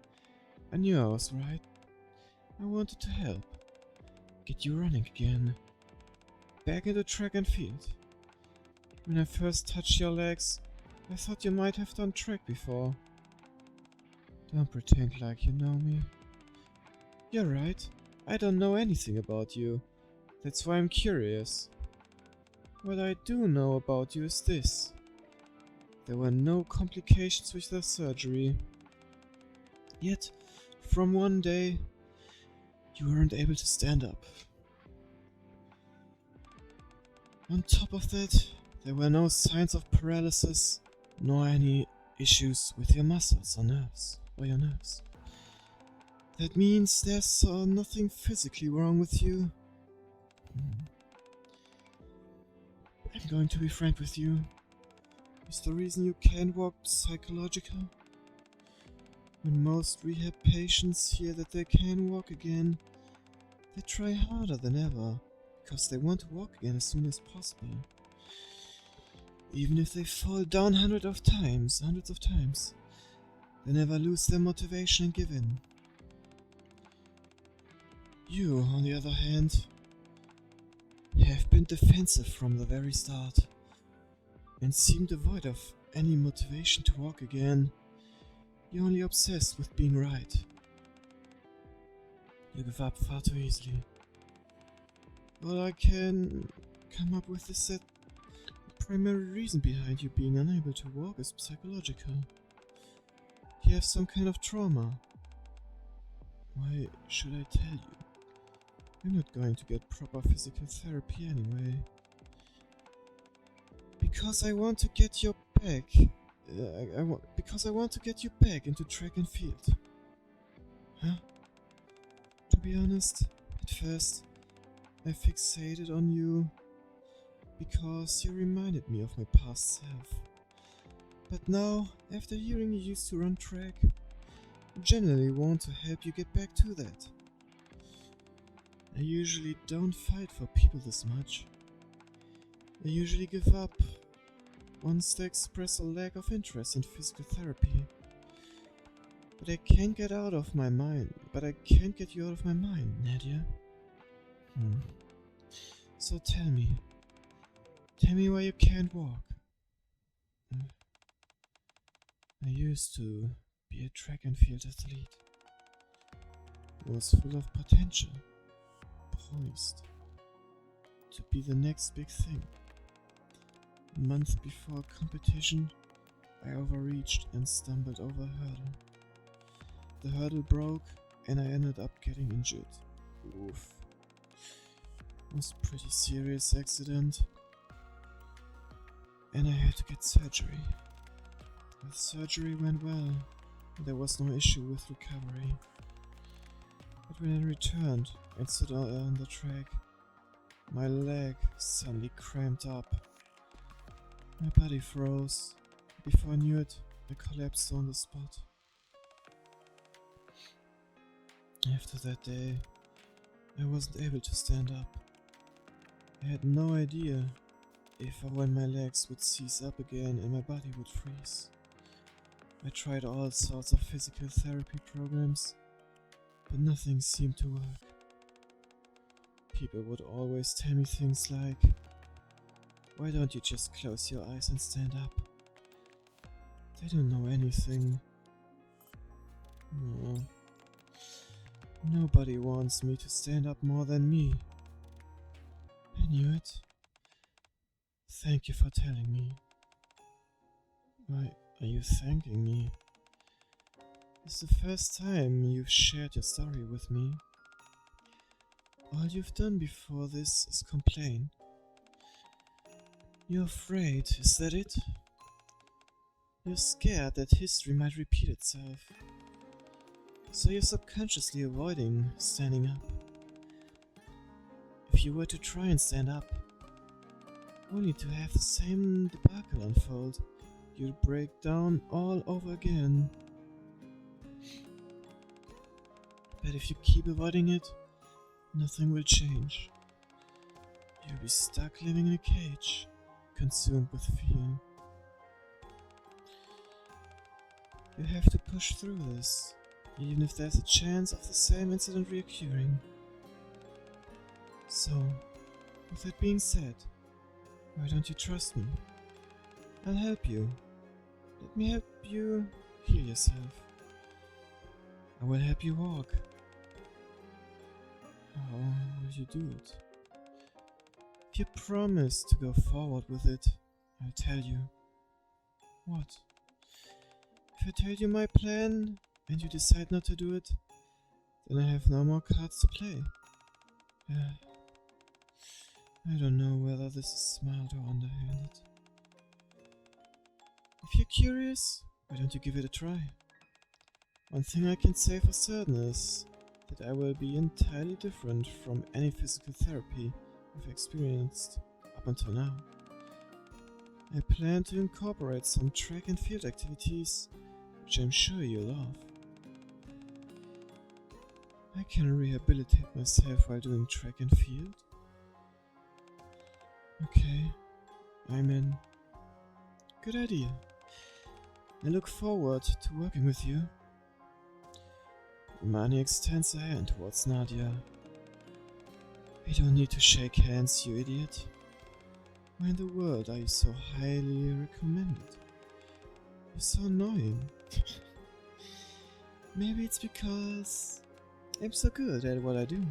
S1: I knew I was right. I wanted to help. Get you running again. Back into track and field. When I first touched your legs, I thought you might have done track before. Don't pretend like you know me. You're right, I don't know anything about you. That's why I'm curious. What I do know about you is this. There were no complications with the surgery. Yet, from one day, you weren't able to stand up. On top of that, there were no signs of paralysis, nor any issues with your muscles or nerves, or your nerves. That means there's nothing physically wrong with you. I'm going to be frank with you. Is the reason you can't walk psychological? When most rehab patients hear that they can walk again, they try harder than ever, because they want to walk again as soon as possible. Even if they fall down hundreds of times, they never lose their motivation and give in. You, on the other hand, have been defensive from the very start, and seem devoid of any motivation to walk again. You're only obsessed with being right. You give up far too easily. All I can come up with is that the primary reason behind you being unable to walk is psychological. You have some kind of trauma. Why should I tell you? You're not going to get proper physical therapy anyway. Because I want to get you back. Because I want to get you back into track and field. Huh? To be honest, at first, I fixated on you because you reminded me of my past self. But now, after hearing you used to run track, I genuinely want to help you get back to that. I usually don't fight for people this much. I usually give up once they express a lack of interest in physical therapy. But I can't get you out of my mind, Nadia. So tell me why you can't walk. I used to be a track and field athlete. I was full of potential, poised to be the next big thing. A month before competition, I overreached and stumbled over a hurdle. The hurdle broke and I ended up getting injured. Oof. It was a pretty serious accident and I had to get surgery. The surgery went well. There was no issue with recovery. But when I returned and stood on the track, my leg suddenly cramped up. My body froze. Before I knew it, I collapsed on the spot. After that day, I wasn't able to stand up. I had no idea if or when my legs would seize up again and my body would freeze. I tried all sorts of physical therapy programs, but nothing seemed to work. People would always tell me things like, "Why don't you just close your eyes and stand up? They don't know anything." No. Nobody wants me to stand up more than me. I knew it. Thank you for telling me. Why are you thanking me? It's the first time you've shared your story with me. All you've done before this is complain. You're afraid, is that it? You're scared that history might repeat itself. So you're subconsciously avoiding standing up. If you were to try and stand up, only to have the same debacle unfold, you'd break down all over again. But if you keep avoiding it, nothing will change. You'll be stuck living in a cage, consumed with fear. You have to push through this, even if there's a chance of the same incident reoccurring. So, with that being said, why don't you trust me? I'll help you. Let me help you heal yourself. I will help you walk. How will you do it? If you promise to go forward with it, I'll tell you. What? If I tell you my plan and you decide not to do it, then I have no more cards to play. I don't know whether this is smart or underhanded. If you're curious, why don't you give it a try? One thing I can say for certain is that I will be entirely different from any physical therapy I've experienced up until now. I plan to incorporate some track and field activities, which I'm sure you'll love. I can rehabilitate myself while doing track and field. Okay, I'm in. Good idea. I look forward to working with you. Rumani extends a hand towards Nadia. We don't need to shake hands, you idiot. Why in the world are you so highly recommended? You're so annoying. Maybe it's because I'm so good at what I do.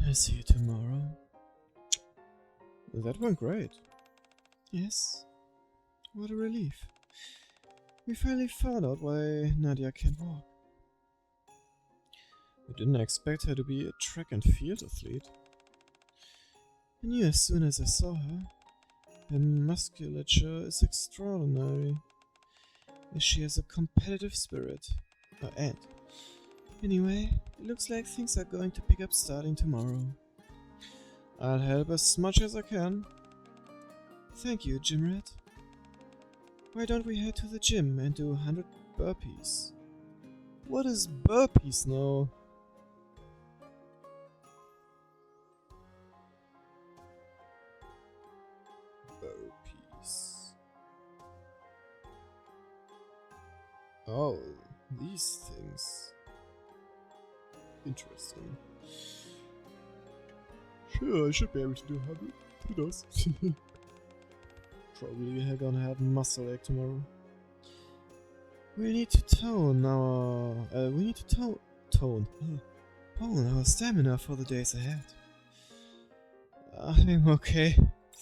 S1: I'll see you tomorrow. That went great. Yes. What a relief. We finally found out why Nadia can't walk. I didn't expect her to be a track and field athlete. I knew as soon as I saw her, her musculature is extraordinary. She has a competitive spirit. And anyway, it looks like things are going to pick up starting tomorrow. I'll help as much as I can. Thank you, Gym Rat. Why don't we head to the gym and do 100 burpees? What is burpees now? Burpees. Oh, these things. Interesting. Sure, I should be able to do 100. Who knows? Probably gonna have muscle ache tomorrow. We need to tone our stamina for the days ahead. I'm okay,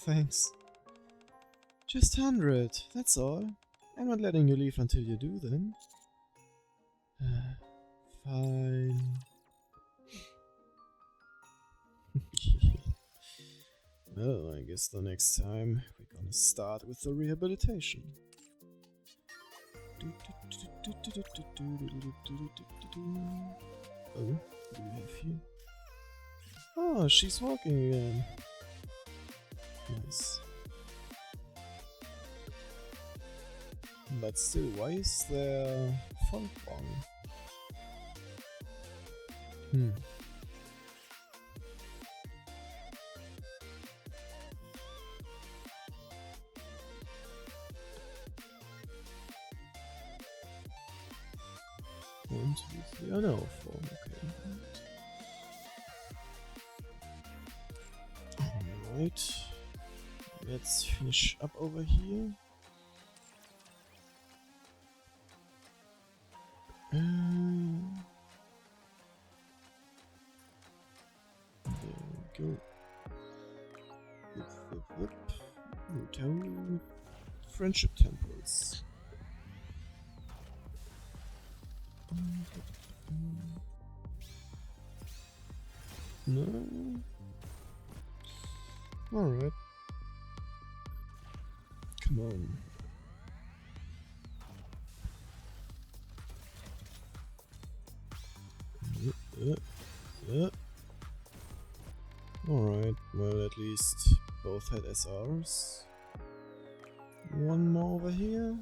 S1: thanks. Just 100, that's all. I'm not letting you leave until you do them. Fine. Well, I guess the next time we're gonna start with the rehabilitation. Oh, what do we have here? Oh, she's walking again. Nice. But still, why is there font wrong? One, two, three. Oh no, 4. Okay. Alright. Let's finish up over here. There we go. New friendship temples. No. Alright. Come on. Alright, well, at least both had SRs. One more over here.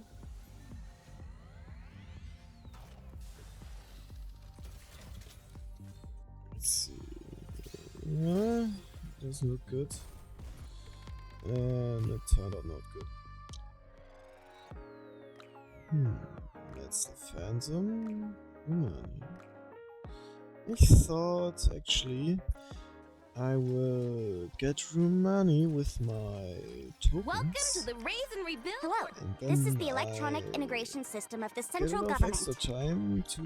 S1: Let's see. Doesn't look good. And it turned out not good. That's the Phantom. Rumani. I thought actually I will get Rumani with my tokens.
S4: Welcome to the Raise and Rebuild.
S2: Hello, this is the electronic integration system of the central
S1: get
S2: government.
S1: extra time to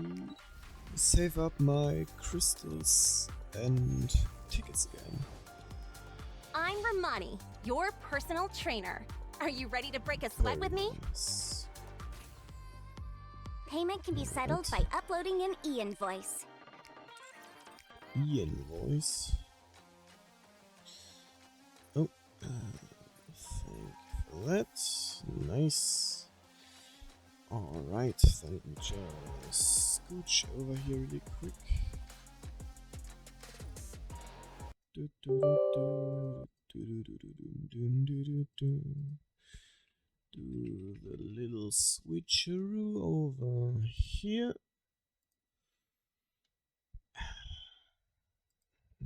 S1: save up my crystals and tickets again.
S4: I'm Rumani, your personal trainer. Are you ready to break a sweat with me?
S1: Nice.
S2: Payment can be settled by uploading an e-invoice.
S1: E-invoice. Oh, thank you for that. Nice. Alright, then let me just scooch over here really quick. Do the little switcheroo over here.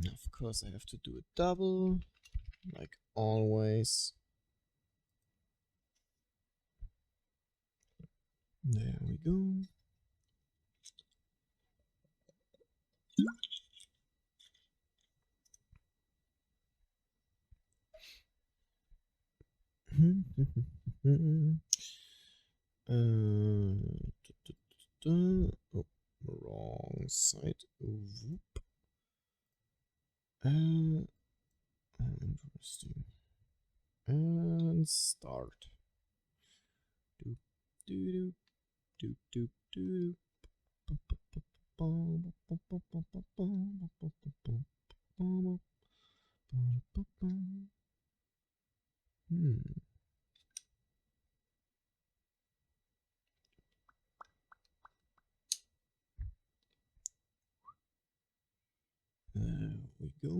S1: Of course, I have to do a double, like always. There we go. Oh, wrong side. Whoop. Interesting. And start. Doop doop doop doop doop. There we go.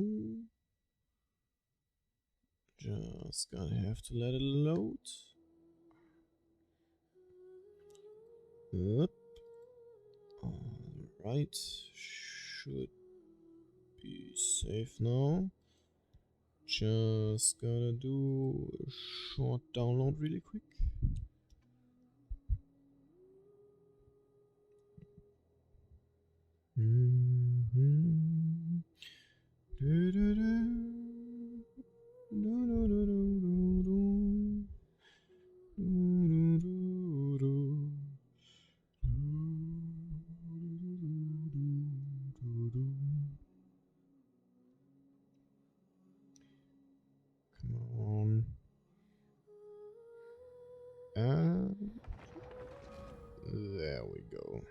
S1: Just gonna have to let it load. Up. Alright. Should be safe now. Just gotta do a short download really quick. Come on. And there we go.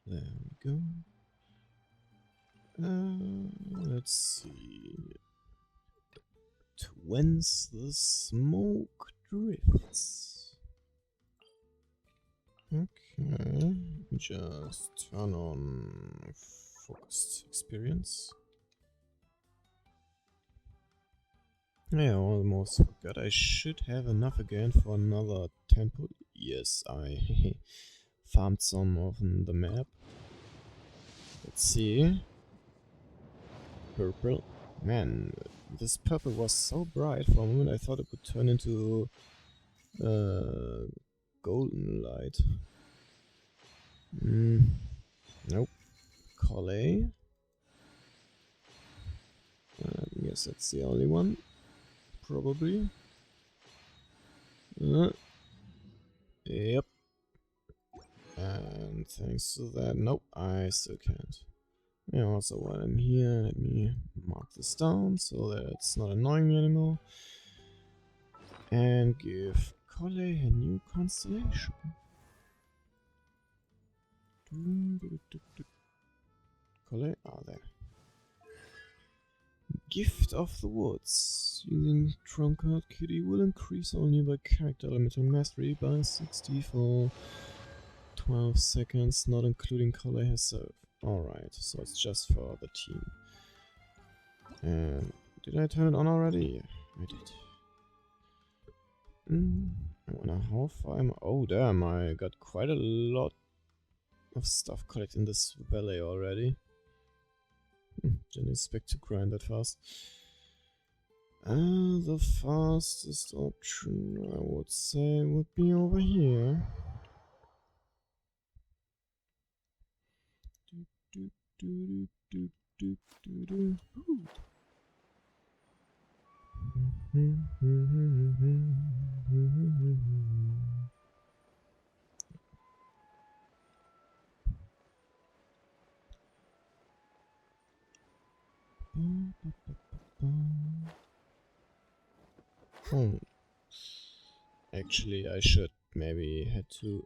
S1: There we go. Let's see. To whence the smoke drifts. Okay, just turn on focused experience. I almost forgot. I should have enough again for another temple. Yes, I farmed some of the map. Let's see. Purple. Man, this purple was so bright for a moment I thought it would turn into golden light. Nope. Collet. I guess that's the only one. Probably. Yep. And thanks to that, nope, I still can't. Yeah, also while I'm here, let me mark this down so that it's not annoying me anymore. And give Collet a new constellation. Collet? Ah, there. Gift of the Woods. Using Trump card Kitty will increase all nearby character elemental mastery by 60 for 12 seconds, not including Collet herself. Alright, so it's just for the team. And did I turn it on already? I did. I wonder how far I'm... Oh damn, I got quite a lot of stuff collected in this valley already. Didn't expect to grind that fast. The fastest option I would say would be over here. Oh. Actually, I should maybe head to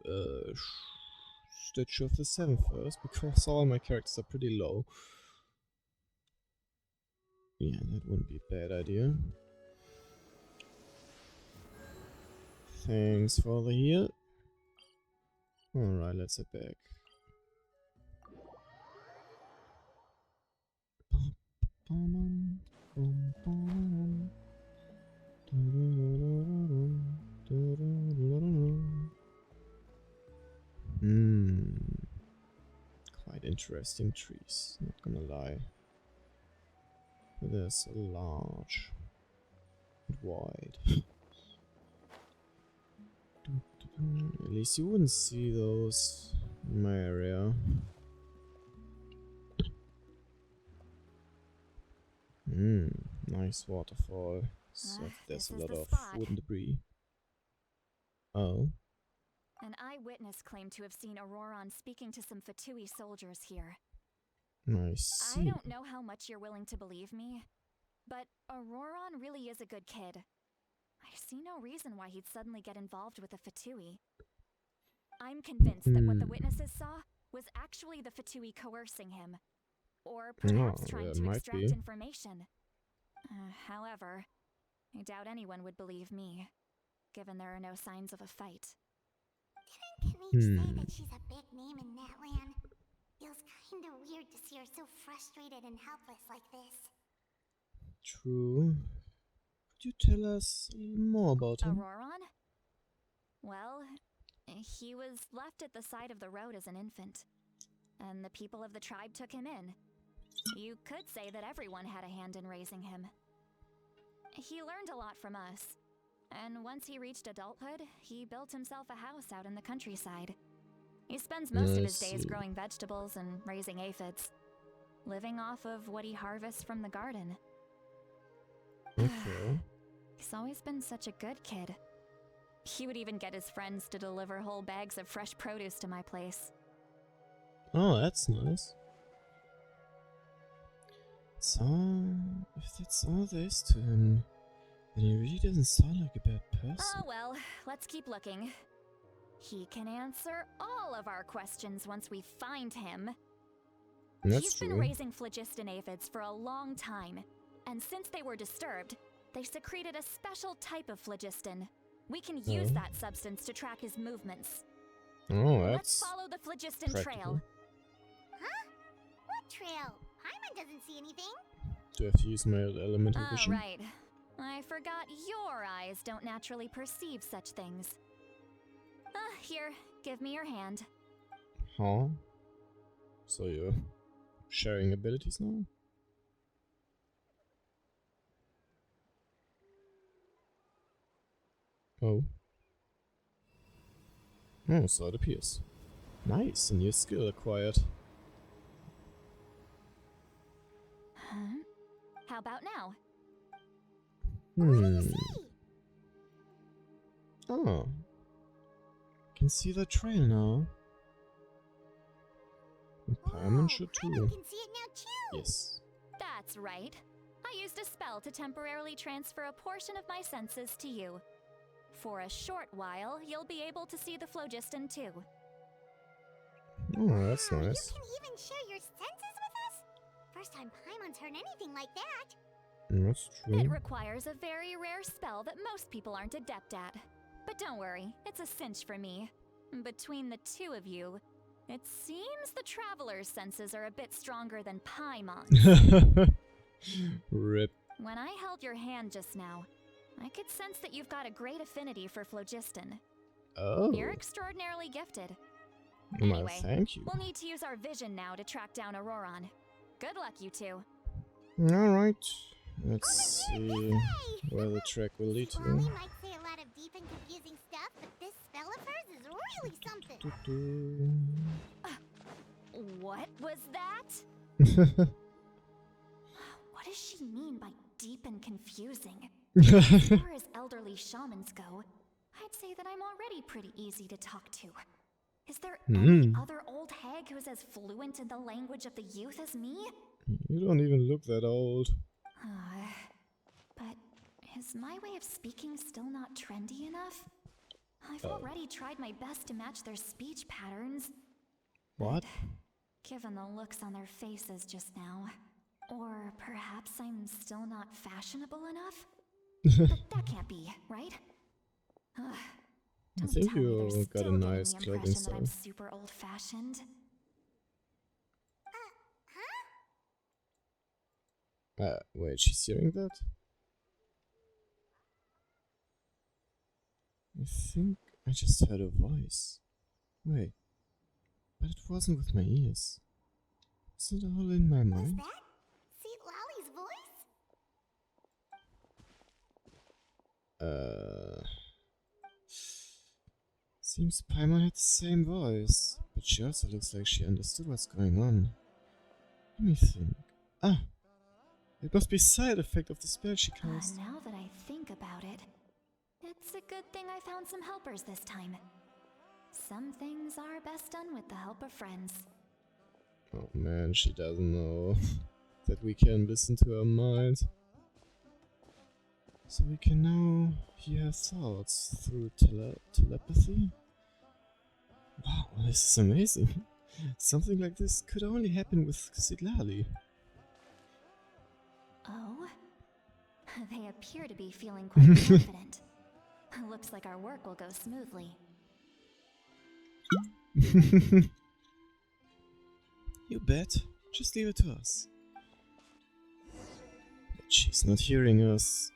S1: Statue of the Seven first, because all my characters are pretty low. Yeah, that wouldn't be a bad idea. Thanks for the heal. Alright, let's head back. Quite interesting trees, not gonna lie. There's a large and wide. At least you wouldn't see those in my area. Nice waterfall. So there's a lot of wooden debris. Oh.
S2: An eyewitness claimed to have seen Auroron speaking to some Fatui soldiers here.
S1: I see.
S2: I don't know how much you're willing to believe me, but Auroron really is a good kid. I see no reason why he'd suddenly get involved with the Fatui. I'm convinced that what the witnesses saw was actually the Fatui coercing him. Or perhaps trying
S1: that
S2: to
S1: might
S2: extract
S1: be.
S2: information. However, I doubt anyone would believe me, given there are no signs of a fight.
S5: Didn't Nikke say that she's a big name in Natlan? Feels kinda weird to see her so frustrated and helpless like this.
S1: True. Could you tell us a little more about him?
S2: Auroron? Well, he was left at the side of the road as an infant, and the people of the tribe took him in. You could say that everyone had a hand in raising him. He learned a lot from us, and once he reached adulthood, he built himself a house out in the countryside. He spends most of his days growing vegetables and raising aphids, living off of what he harvests from the garden.
S1: Okay.
S2: He's always been such a good kid. He would even get his friends to deliver whole bags of fresh produce to my place.
S1: Oh, that's nice. So, if that's all there is to him, then he really doesn't sound like a bad person.
S2: Oh well, let's keep looking. He can answer all of our questions once we find him.
S1: That's
S2: He's
S1: true.
S2: been raising phlogiston aphids for a long time, and since they were disturbed, they secreted a special type of phlogiston. We can use that substance to track his movements.
S1: Oh,
S2: Let's
S1: that's
S2: follow the phlogiston
S1: practical.
S2: trail.
S5: Huh? What trail? Paimon doesn't see anything.
S1: Do I have to use my elemental
S2: Oh,
S1: vision?
S2: right. I forgot your eyes don't naturally perceive such things. Here, give me your hand.
S1: Huh? So you're sharing abilities now? Oh. Oh, so it appears. Nice, a new skill acquired.
S2: Huh? How about now?
S1: Hmm. Oh. Can see the trail now. And Paimon should
S5: Paimon
S1: too.
S5: can see it now too.
S1: Yes.
S2: That's right. I used a spell to temporarily transfer a portion of my senses to you. For a short while, you'll be able to see the phlogiston too.
S1: Oh, that's
S5: Wow,
S1: nice.
S5: You can even share your senses with us? First time Paimon's heard anything like that.
S1: That's true.
S2: It requires a very rare spell that most people aren't adept at. But don't worry, it's a cinch for me. Between the two of you, it seems the traveler's senses are a bit stronger than Paimon's.
S1: Rip.
S2: When I held your hand just now, I could sense that you've got a great affinity for phlogiston.
S1: Oh.
S2: You're extraordinarily gifted.
S1: Well,
S2: Anyway,
S1: thank you.
S2: we'll need to use our vision now to track down Auroron. Good luck, you two.
S1: Alright. Let's see where the track will lead to.
S5: Lolly might say a lot of deep and confusing stuff, but this spell of hers is really something.
S2: What was that? What does she mean by deep and confusing? As far as elderly shamans go, I'd say that I'm already pretty easy to talk to. Is there any other old hag who's as fluent in the language of the youth as me?
S1: You don't even look that old.
S2: But is my way of speaking still not trendy enough? I've already tried my best to match their speech patterns.
S1: What?
S2: Given the looks on their faces just now. Or perhaps I'm still not fashionable enough? But that can't be, right?
S1: I
S2: Don't
S1: think
S2: tell me they're
S1: you got a
S2: still getting
S1: nice
S2: the
S1: clothing
S2: impression that I'm
S1: style.
S2: super old-fashioned.
S1: Wait, she's hearing that? I think I just heard a voice. Wait. But it wasn't with my ears. Is it all in my
S5: Was
S1: mind?
S5: that Seat Lolly's voice?
S1: Seems Paimon had the same voice, but she also looks like she understood what's going on. Let me think. Ah! It must be a side effect of the spell she cast.
S2: Now that I think about it, it's a good thing I found some helpers this time. Some things are best done with the help of friends.
S1: Oh man, she doesn't know that we can listen to her mind. So we can now hear her thoughts through telepathy? Wow, this is amazing. Something like this could only happen with Sidlali.
S2: Oh? They appear to be feeling quite confident. Looks like our work will go smoothly.
S1: You bet. Just leave it to us. But she's not hearing us.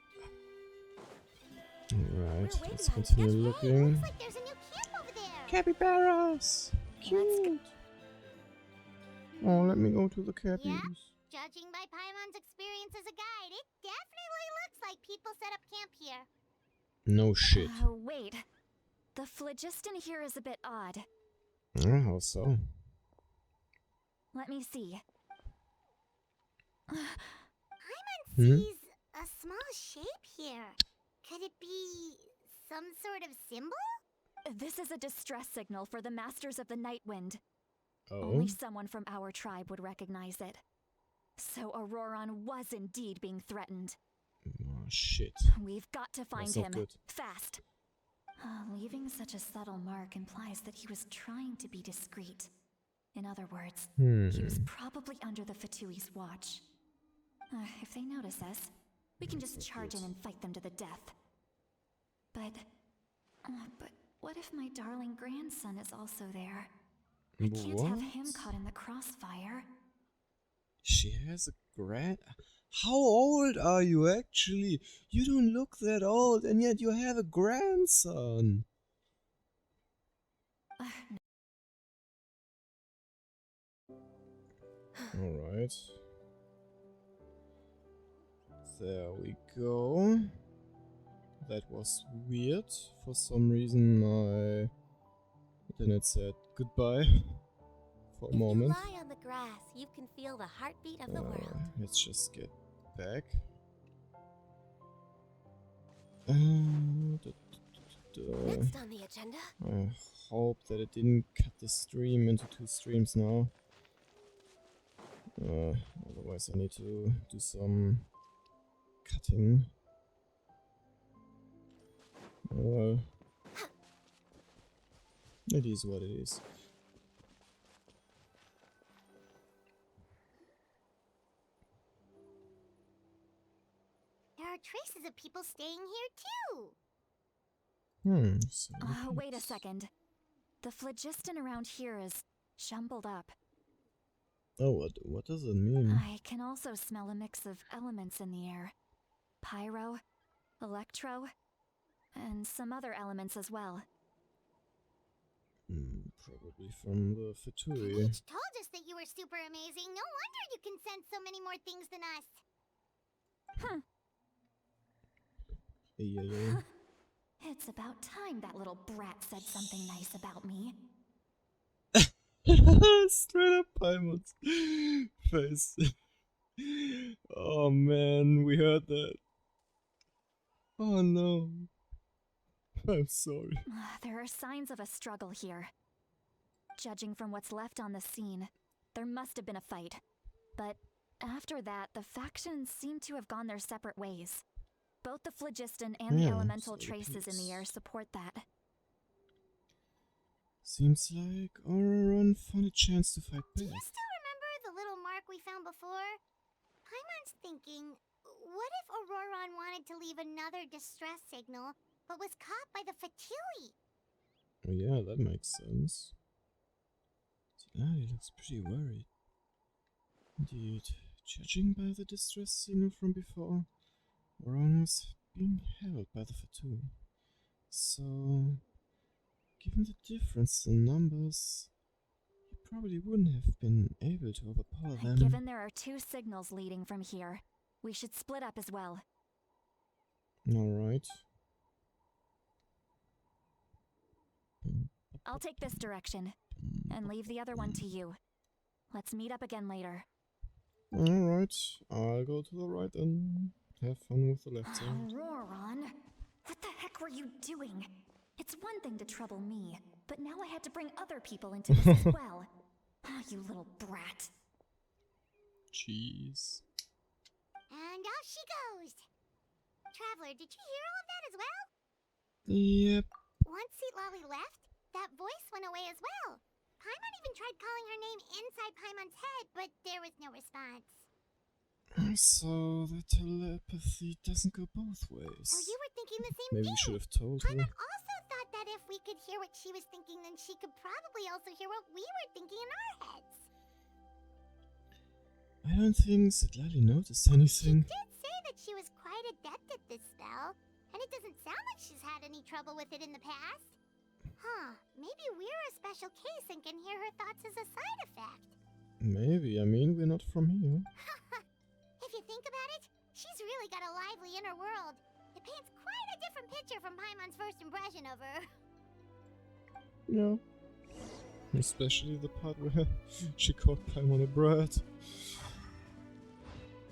S1: Alright, let's continue looking.
S5: Looks like there's a new camp over there.
S1: Capybaras! Cute! Oh, let me go to the cappies.
S5: Yeah? Judging by Paimon's experience as a guide, it definitely looks like people set up camp here.
S1: No shit.
S2: Wait. The phlogiston here is a bit odd.
S1: Oh, how so?
S2: Let me see.
S5: Paimon
S1: Hmm?
S5: sees a small shape here. Could it be some sort of symbol?
S2: This is a distress signal for the Masters of the Night Wind.
S1: Oh?
S2: Only someone from our tribe would recognize it. So Auroron was indeed being threatened.
S1: Oh, shit.
S2: We've got to find
S1: That's not
S2: him.
S1: good.
S2: Fast. Leaving such a subtle mark implies that he was trying to be discreet. In other words, he was probably under the Fatui's watch. If they notice us, we can just charge in and fight them to the death. But what if my darling grandson is also there? I can't have him caught in the crossfire.
S1: She has a grand... How old are you actually? You don't look that old, and yet you have a grandson. Alright. There we go. That was weird. For some reason my internet said goodbye for a moment.
S4: If you lie on the grass, you can feel the heartbeat of the world.
S1: Let's just get back.
S4: Next on the agenda.
S1: I hope that it didn't cut the stream into 2 streams now. Otherwise I need to do some cutting. Well, it is what it is.
S5: There are traces of people staying here too.
S1: So
S2: Wait a second. The phlogiston around here is jumbled up.
S1: Oh, what does it mean?
S2: I can also smell a mix of elements in the air. Pyro, electro, and some other elements as well.
S1: Probably from the Fatui.
S5: Paige told us that you were super amazing. No wonder you can sense so many more things than us.
S1: Yeah.
S2: It's about time that little brat said something nice about me.
S1: Straight up Paimon's face. Oh man, we heard that. Oh no. I'm sorry.
S2: There are signs of a struggle here. Judging from what's left on the scene, there must have been a fight. But after that, the factions seem to have gone their separate ways. Both the phlogiston and the elemental traces in the air support that.
S1: Seems like Auroron found a chance to fight
S5: Do you
S1: back.
S5: still remember the little mark we found before? Paimon's thinking, what if Auroron wanted to leave another distress signal, but was caught by the Fatui?
S1: Oh yeah, that makes sense. He looks pretty worried. Indeed, judging by the distress signal from before, Auroron was being held by the Fatui. So, given the difference in numbers, he probably wouldn't have been able to overpower them.
S2: Given there are 2 signals leading from here, we should split up as well.
S1: Alright.
S2: I'll take this direction, and leave the other one to you. Let's meet up again later.
S1: Alright, I'll go to the right and have fun with the left side.
S2: Auroron, what the heck were you doing? It's one thing to trouble me, but now I had to bring other people into this as well. You little brat.
S1: Jeez.
S5: And off she goes. Traveler, did you hear all of that as well?
S1: Yep.
S5: Once Seat Lolly left, that voice went away as well. Paimon even tried calling her name inside Paimon's head, but there was no response.
S1: So the telepathy doesn't go both ways.
S5: So you were thinking the same
S1: Maybe
S5: thing.
S1: we should have told her.
S5: Paimon also thought that if we could hear what she was thinking, then she could probably also hear what we were thinking in our heads.
S1: I don't think Zitlali noticed anything.
S5: She did say that she was quite adept at this spell, and it doesn't sound like she's had any trouble with it in the past. Huh, maybe we're a special case and can hear her thoughts as a side effect.
S1: Maybe, I mean, we're not from here.
S5: If you think about it, she's really got a lively inner world. It paints quite a different picture from Paimon's first impression of her.
S1: Yeah. Especially the part where she called Paimon a brat.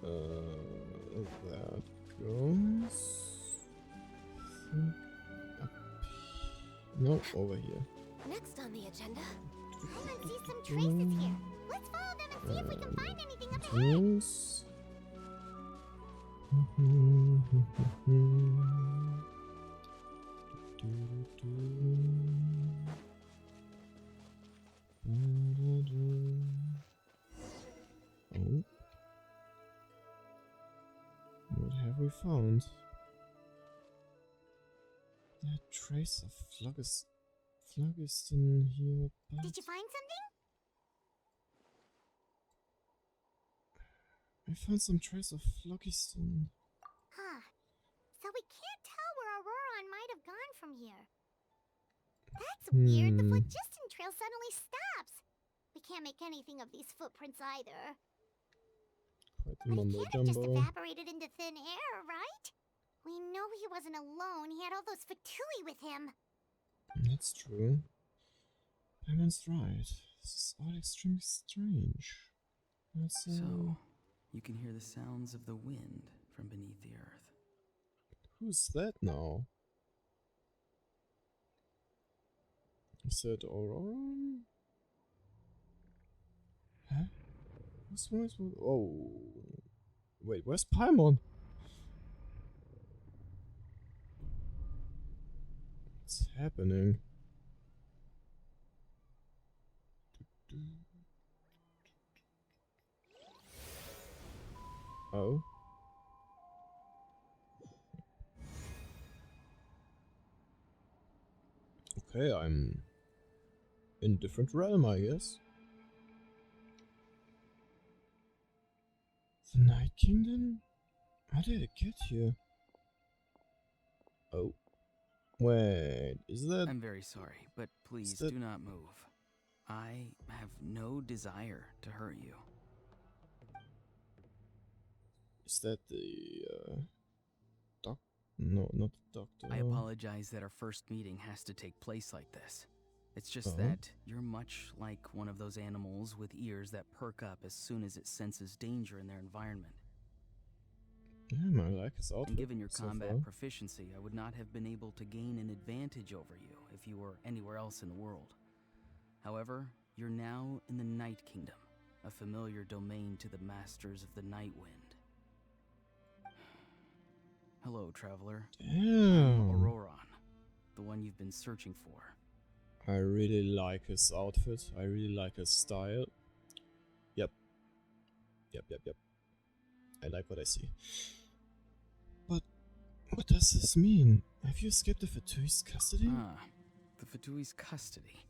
S1: That goes... up. No, over here.
S4: Next on the agenda.
S5: Paimon sees some traces here. Let's follow them and see if we can find anything up ahead.
S1: Yes. Oh. What have we found? That trace of phlogiston here, but
S5: Did you find something?
S1: I found some trace of phlogiston.
S5: Huh. So we can't tell where Auroron might have gone from here. That's weird. The phlogiston trail suddenly stops. We can't make anything of these footprints either.
S1: Quite the
S5: But he
S1: mumbo
S5: can't have just
S1: jumbo.
S5: evaporated into thin air, right? We know he wasn't alone. He had all those Fatui with him.
S1: That's true. Paimon's right. This is all extremely strange.
S6: So, you can hear the sounds of the wind from beneath the earth.
S1: Who's that now? Is that Aurora? Huh? What's voice? Oh. Wait, where's Paimon? What's happening? Oh. Okay, I'm in a different realm, I guess. The Night Kingdom? How did it get here? Oh. Wait, is that...
S6: I'm very sorry, but please
S1: that-
S6: do not move. I have no desire to hurt you.
S1: Is that the, doc... No, not the doctor.
S6: I apologize that our first meeting has to take place like this. It's just
S1: Uh-huh.
S6: that you're much like one of those animals with ears that perk up as soon as it senses danger in their environment.
S1: Yeah, I like his outfit
S6: And given your
S1: so
S6: combat
S1: far.
S6: proficiency, I would not have been able to gain an advantage over you if you were anywhere else in the world. However, you're now in the Night Kingdom, a familiar domain to the masters of the Night Wind. Hello, traveler.
S1: Damn.
S6: Auroron, the one you've been searching for.
S1: I really like his outfit. I really like his style. Yep. I like what I see. But what does this mean? Have you escaped the Fatui's custody?
S6: Ah, the Fatui's custody.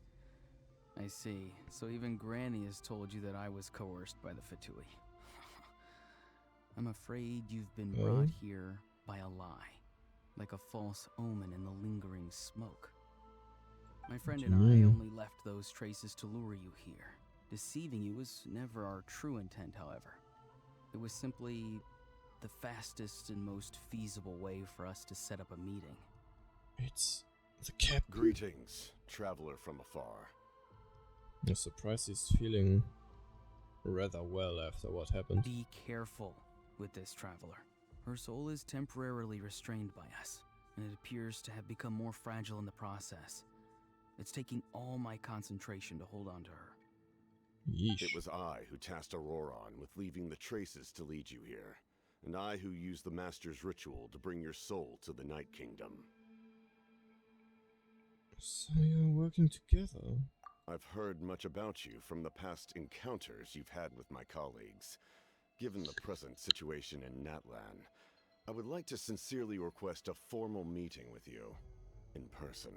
S6: I see. So even Granny has told you that I was coerced by the Fatui. I'm afraid you've been brought here by a lie, like a false omen in the lingering smoke. My friend and I only left those traces to lure you here. Deceiving you was never our true intent, however. It was simply the fastest and most feasible way for us to set up a meeting.
S1: It's the captain.
S7: Greetings, traveler from afar.
S1: I'm surprised he's feeling rather well after what happened.
S6: Be careful with this traveler. Her soul is temporarily restrained by us, and it appears to have become more fragile in the process. It's taking all my concentration to hold on to her.
S1: Yeesh.
S7: It was I who tasked Auroron with leaving the traces to lead you here, and I who used the Master's ritual to bring your soul to the Night Kingdom.
S1: So you're working together?
S7: I've heard much about you from the past encounters you've had with my colleagues. Given the present situation in Natlan, I would like to sincerely request a formal meeting with you, in person.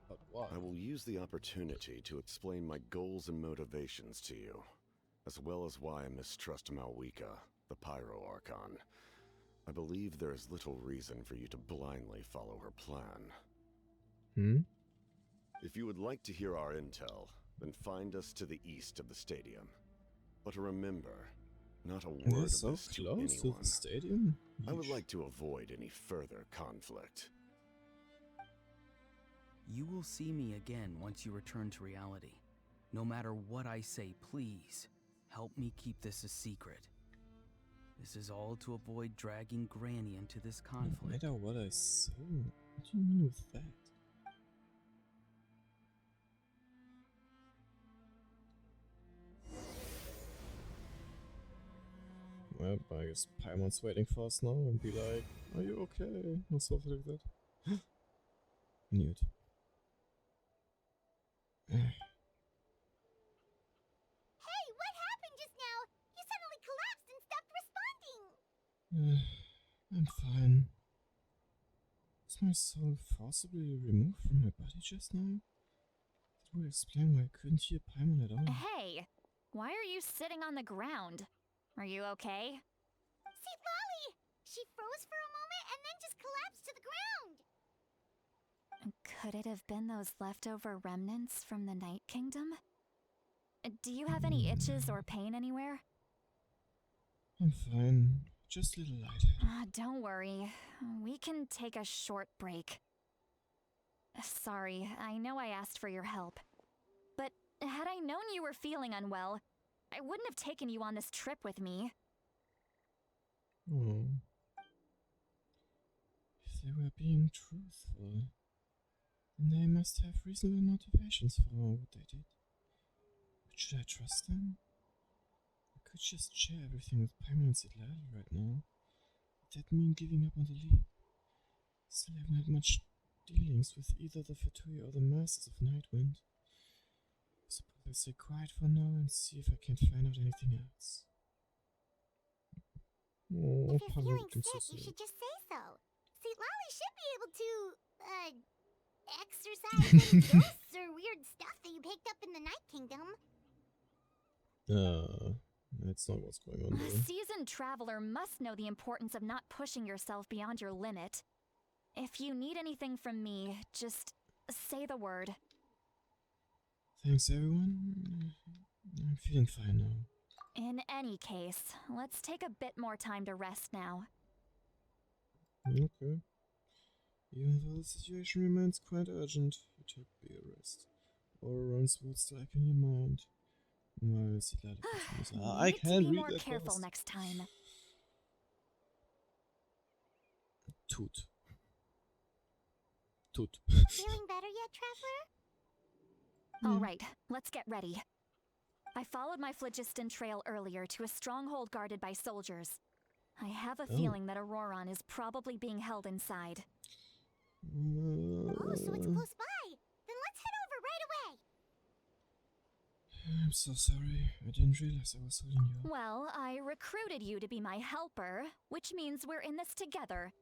S1: But why?
S7: I will use the opportunity to explain my goals and motivations to you, as well as why I mistrust Malwika, the Pyro Archon. I believe there is little reason for you to blindly follow her plan. If you would like to hear our intel, then find us to the east of the stadium. But remember, not a
S1: They're
S7: word of
S1: so
S7: this to
S1: close to
S7: anyone.
S1: the stadium?
S7: I would
S1: Yeesh.
S7: like to avoid any further conflict.
S6: You will see me again once you return to reality. No matter what I say, please, help me keep this a secret. This is all to avoid dragging Granny into this
S1: No
S6: conflict.
S1: matter what I say. What do you mean with that? Well, I guess Paimon's waiting for us now and be like, are you okay? Or something like that. Knew it.
S5: Hey, what happened just now? You suddenly collapsed and stopped responding.
S1: I'm fine. Was my soul forcibly removed from my body just now? That would explain why I couldn't hear Paimon at all.
S2: Hey, why are you sitting on the ground? Are you okay?
S5: See, Lolly! She froze for a moment and then just collapsed to the ground.
S2: Could it have been those leftover remnants from the Night Kingdom? Do you have any itches or pain anywhere?
S1: I'm fine. Just a little lightheaded.
S2: Don't worry. We can take a short break. Sorry, I know I asked for your help. But had I known you were feeling unwell, I wouldn't have taken you on this trip with me.
S1: Oh. If they were being truthful, then they must have reasonable motivations for what they did. But should I trust them? I could just share everything with Paimon and Zitlali right now. Would that mean giving up on the league? Still haven't had much dealings with either the Fatui or the Masters of Nightwind. Suppose I stay quiet for now and see if I can find out anything else. Oh,
S5: If you're
S1: Paimon
S5: feeling
S1: looking so
S5: sick, you
S1: sad.
S5: should just say so. See, Lolly should be able to, exercise any ghosts or weird stuff that you picked up in the Night Kingdom.
S1: That's not what's going on
S2: A
S1: there.
S2: seasoned traveler must know the importance of not pushing yourself beyond your limit. If you need anything from me, just say the word.
S1: Thanks, everyone. I'm feeling fine now.
S2: In any case, let's take a bit more time to rest now.
S1: Okay. Even though the situation remains quite urgent, you took be a rest. Auroran's words strike in your mind. While Zitlali continues. I
S2: Need to
S1: can't
S2: be
S1: read
S2: more
S1: that
S2: careful
S1: fast.
S2: next time.
S1: Toot. Toot.
S5: Feeling better yet, Traveler?
S2: All right, let's get ready. I followed my phlogiston trail earlier to a stronghold guarded by soldiers. I have a feeling that Auroran is probably being held inside.
S5: Oh, so it's close by. Then let's head over right away.
S1: I'm so sorry. I didn't realize I was holding you up.
S2: Well, I recruited you to be my helper, which means we're in this together.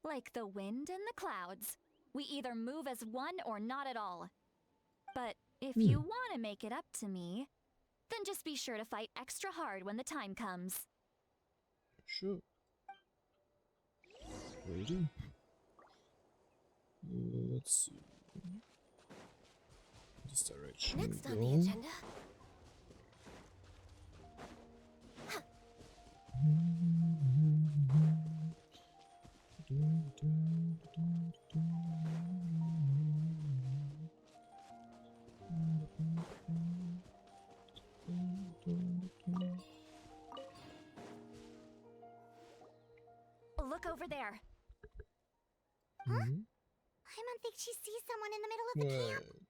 S2: Like the wind and the clouds. We either move as one or not at all. But if you want to make it up to me, then just be sure to fight extra hard when the time comes.
S1: Sure. Will do. Let's see. This direction.
S4: Next
S1: we
S4: on
S1: go.
S4: the agenda.
S2: Look over there.
S1: Mhm.
S5: Paimon thinks she sees someone in the middle of the camp.
S1: Wait,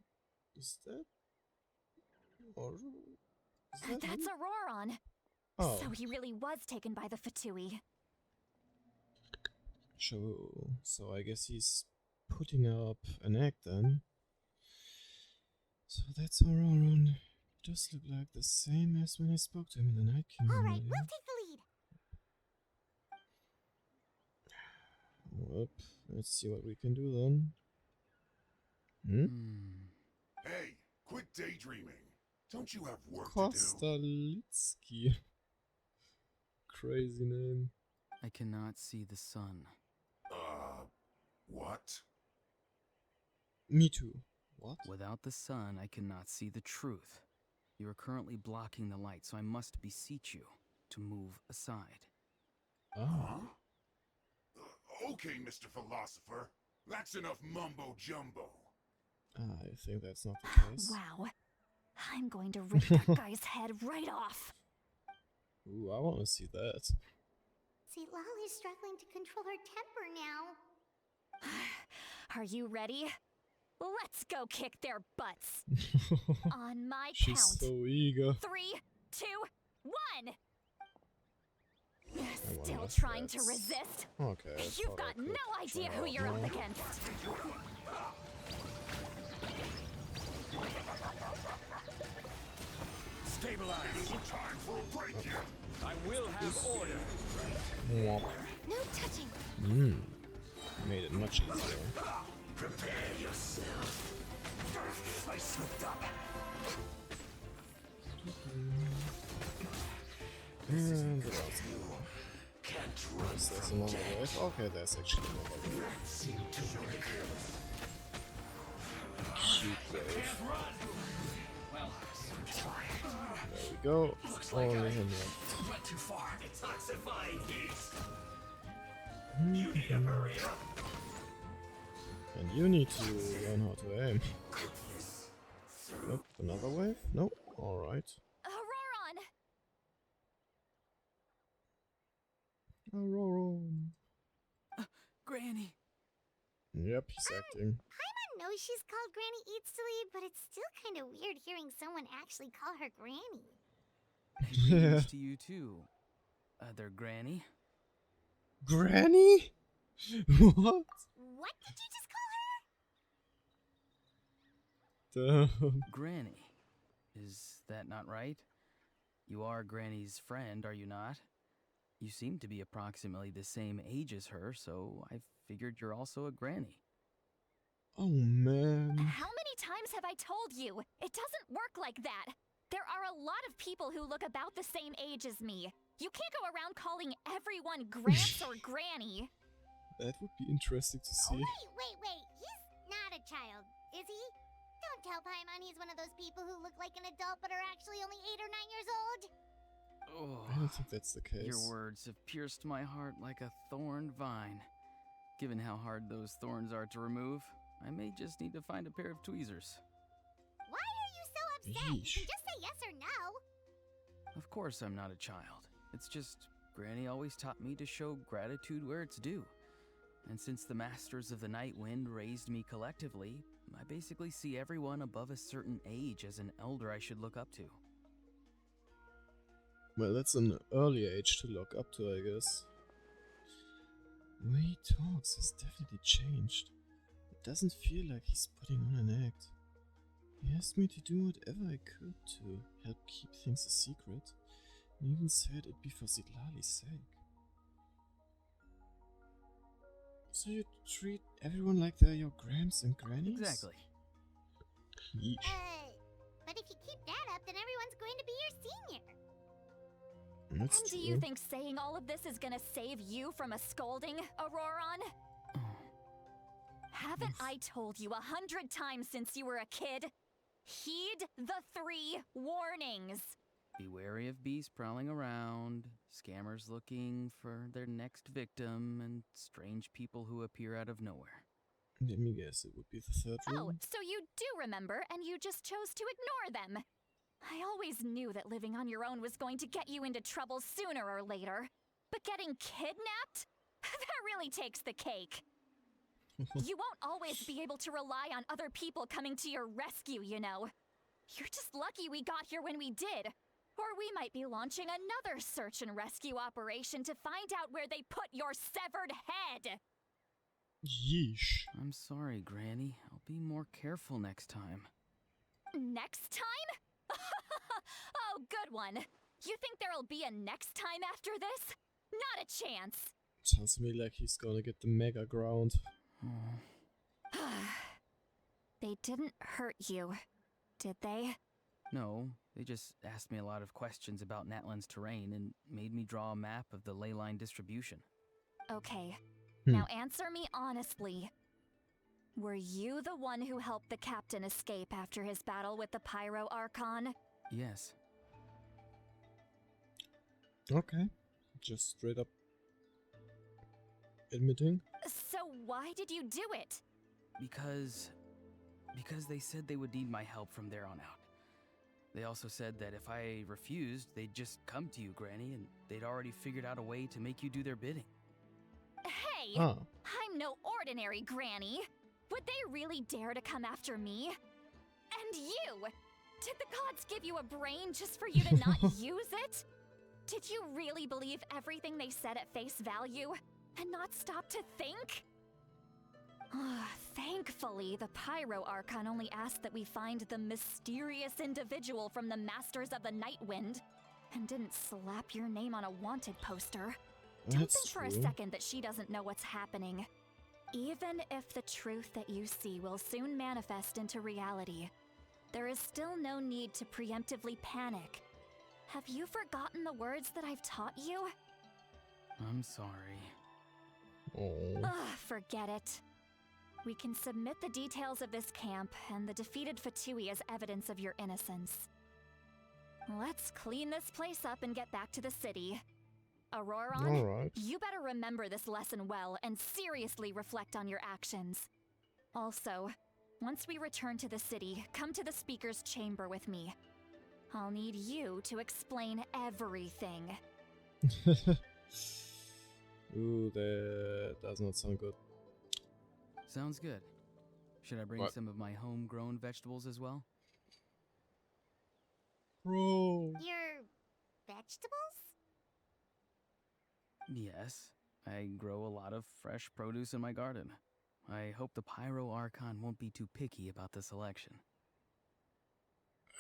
S1: is that? Or is that
S2: That's
S1: him?
S2: Auroran.
S1: Oh,
S2: So he really was taken by the Fatui.
S1: so I guess he's putting up an act then. So that's Auroron. Does look like the same as when I spoke to him in the Night Kingdom.
S5: Alright,
S1: earlier.
S5: we'll take the lead.
S1: Well, let's see what we can do then.
S8: Hey, quit daydreaming. Don't you have work to
S1: Kostalitsky. Crazy name.
S6: I cannot see the sun.
S8: do? What?
S1: Me too. What?
S6: Without the sun, I cannot see the truth. You are currently blocking the light, so I must beseech you to move aside.
S1: Ah.
S8: Okay, Mr. Philosopher. That's enough mumbo jumbo.
S1: I think that's not the case.
S2: Wow. I'm going to rip that guy's head right off.
S1: Ooh, I want to see that.
S5: See, Lolly's struggling to control her temper now.
S2: Are you ready? Let's go kick their butts. On my
S1: She's
S2: count.
S1: so eager.
S2: 3, 2, 1.
S1: I
S2: Still
S1: wonder if
S2: trying to
S1: that's-
S2: resist?
S1: Okay. I
S2: You've
S1: thought I
S2: got
S1: could
S2: no idea
S1: try
S2: who
S1: out
S2: you're up
S1: more.
S2: against.
S8: Stabilize. Time for a break here.
S9: I will have order.
S1: Mwah.
S5: No touching.
S1: Made it much easier.
S8: Prepare yourself. I slipped up.
S1: And what else?
S8: Can't
S1: Is there another wave? Okay, there's actually another wave. Cute wave. There we go. Only him left.
S9: Went too far. Detoxifying heat.
S1: And you need to learn how to aim. Nope, another wave? Nope. Alright.
S2: Auroron!
S1: Aurora.
S6: Granny!
S1: Yep, he's acting.
S5: Paimon knows she's called Granny Eats to Lead, but it's still kind of weird hearing someone actually call her Granny.
S6: Greetings to you too, other Granny.
S1: Granny? What?
S5: What did you just call her?
S1: Damn.
S6: Granny. Is that not right? You are Granny's friend, are you not? You seem to be approximately the same age as her, so I figured you're also a granny.
S1: Oh man.
S2: How many times have I told you? It doesn't work like that. There are a lot of people who look about the same age as me. You can't go around calling everyone Gramps or Granny.
S1: That would be interesting to see.
S5: Wait. He's not a child, is he? Don't tell Paimon he's one of those people who look like an adult but are actually only 8 or 9 years old.
S6: Oh,
S1: I don't think that's the case.
S6: your words have pierced my heart like a thorned vine. Given how hard those thorns are to remove, I may just need to find a pair of tweezers.
S5: Why are you so upset? You
S1: Yeesh.
S5: can just say yes or no.
S6: Of course I'm not a child. It's just Granny always taught me to show gratitude where it's due. And since the Masters of the Night Wind raised me collectively, I basically see everyone above a certain age as an elder I should look up to.
S1: Well, that's an early age to look up to, I guess. The way he talks has definitely changed. It doesn't feel like he's putting on an act. He asked me to do whatever I could to help keep things a secret, and even said it'd be for Zitlali's sake. So you treat everyone like they're your grams and grannies?
S6: Exactly.
S1: Yeesh.
S5: But if you keep that up, then everyone's going to be your senior.
S1: That's
S2: And do
S1: true.
S2: you think saying all of this is gonna save you from a scolding, Auroron? Haven't I told you 100 times since you were a kid? Heed the 3 warnings.
S6: Be wary of beasts prowling around, scammers looking for their next victim, and strange people who appear out of nowhere.
S1: Let me guess, it would be the third
S2: Oh,
S1: rule?
S2: so you do remember, and you just chose to ignore them. I always knew that living on your own was going to get you into trouble sooner or later. But getting kidnapped? That really takes the cake. You won't always be able to rely on other people coming to your rescue, you know. You're just lucky we got here when we did. Or we might be launching another search and rescue operation to find out where they put your severed head.
S1: Yeesh.
S6: I'm sorry, Granny. I'll be more careful next time.
S2: Next time? Oh, good one. You think there'll be a next time after this? Not a chance.
S1: Sounds to me like he's gonna get the mega ground.
S2: They didn't hurt you, did they?
S6: No, they just asked me a lot of questions about Natlan's terrain and made me draw a map of the ley line distribution.
S2: Okay. Now answer me honestly. Were you the one who helped the captain escape after his battle with the Pyro Archon?
S6: Yes.
S1: Okay. Just straight up admitting.
S2: So why did you do it?
S6: Because they said they would need my help from there on out. They also said that if I refused, they'd just come to you, Granny, and they'd already figured out a way to make you do their bidding.
S2: Hey!
S1: Ah.
S2: I'm no ordinary Granny! Would they really dare to come after me? And you! Did the gods give you a brain just for you to not use it? Did you really believe everything they said at face value and not stop to think? Thankfully, the Pyro Archon only asked that we find the mysterious individual from the Masters of the Night Wind and didn't slap your name on a wanted poster. Don't
S1: That's
S2: think for a
S1: true.
S2: second that she doesn't know what's happening. Even if the truth that you see will soon manifest into reality, there is still no need to preemptively panic. Have you forgotten the words that I've taught you?
S6: I'm sorry.
S1: Oh.
S2: Forget it. We can submit the details of this camp and the defeated Fatui as evidence of your innocence. Let's clean this place up and get back to the city. Auroron,
S1: Alright.
S2: you better remember this lesson well and seriously reflect on your actions. Also, once we return to the city, come to the speaker's chamber with me. I'll need you to explain everything.
S1: Ooh, that does not sound good.
S6: Sounds good. Should I bring
S1: What?
S6: some of my homegrown vegetables as well?
S1: Bro.
S5: Your vegetables?
S6: Yes. I grow a lot of fresh produce in my garden. I hope the Pyro Archon won't be too picky about the selection.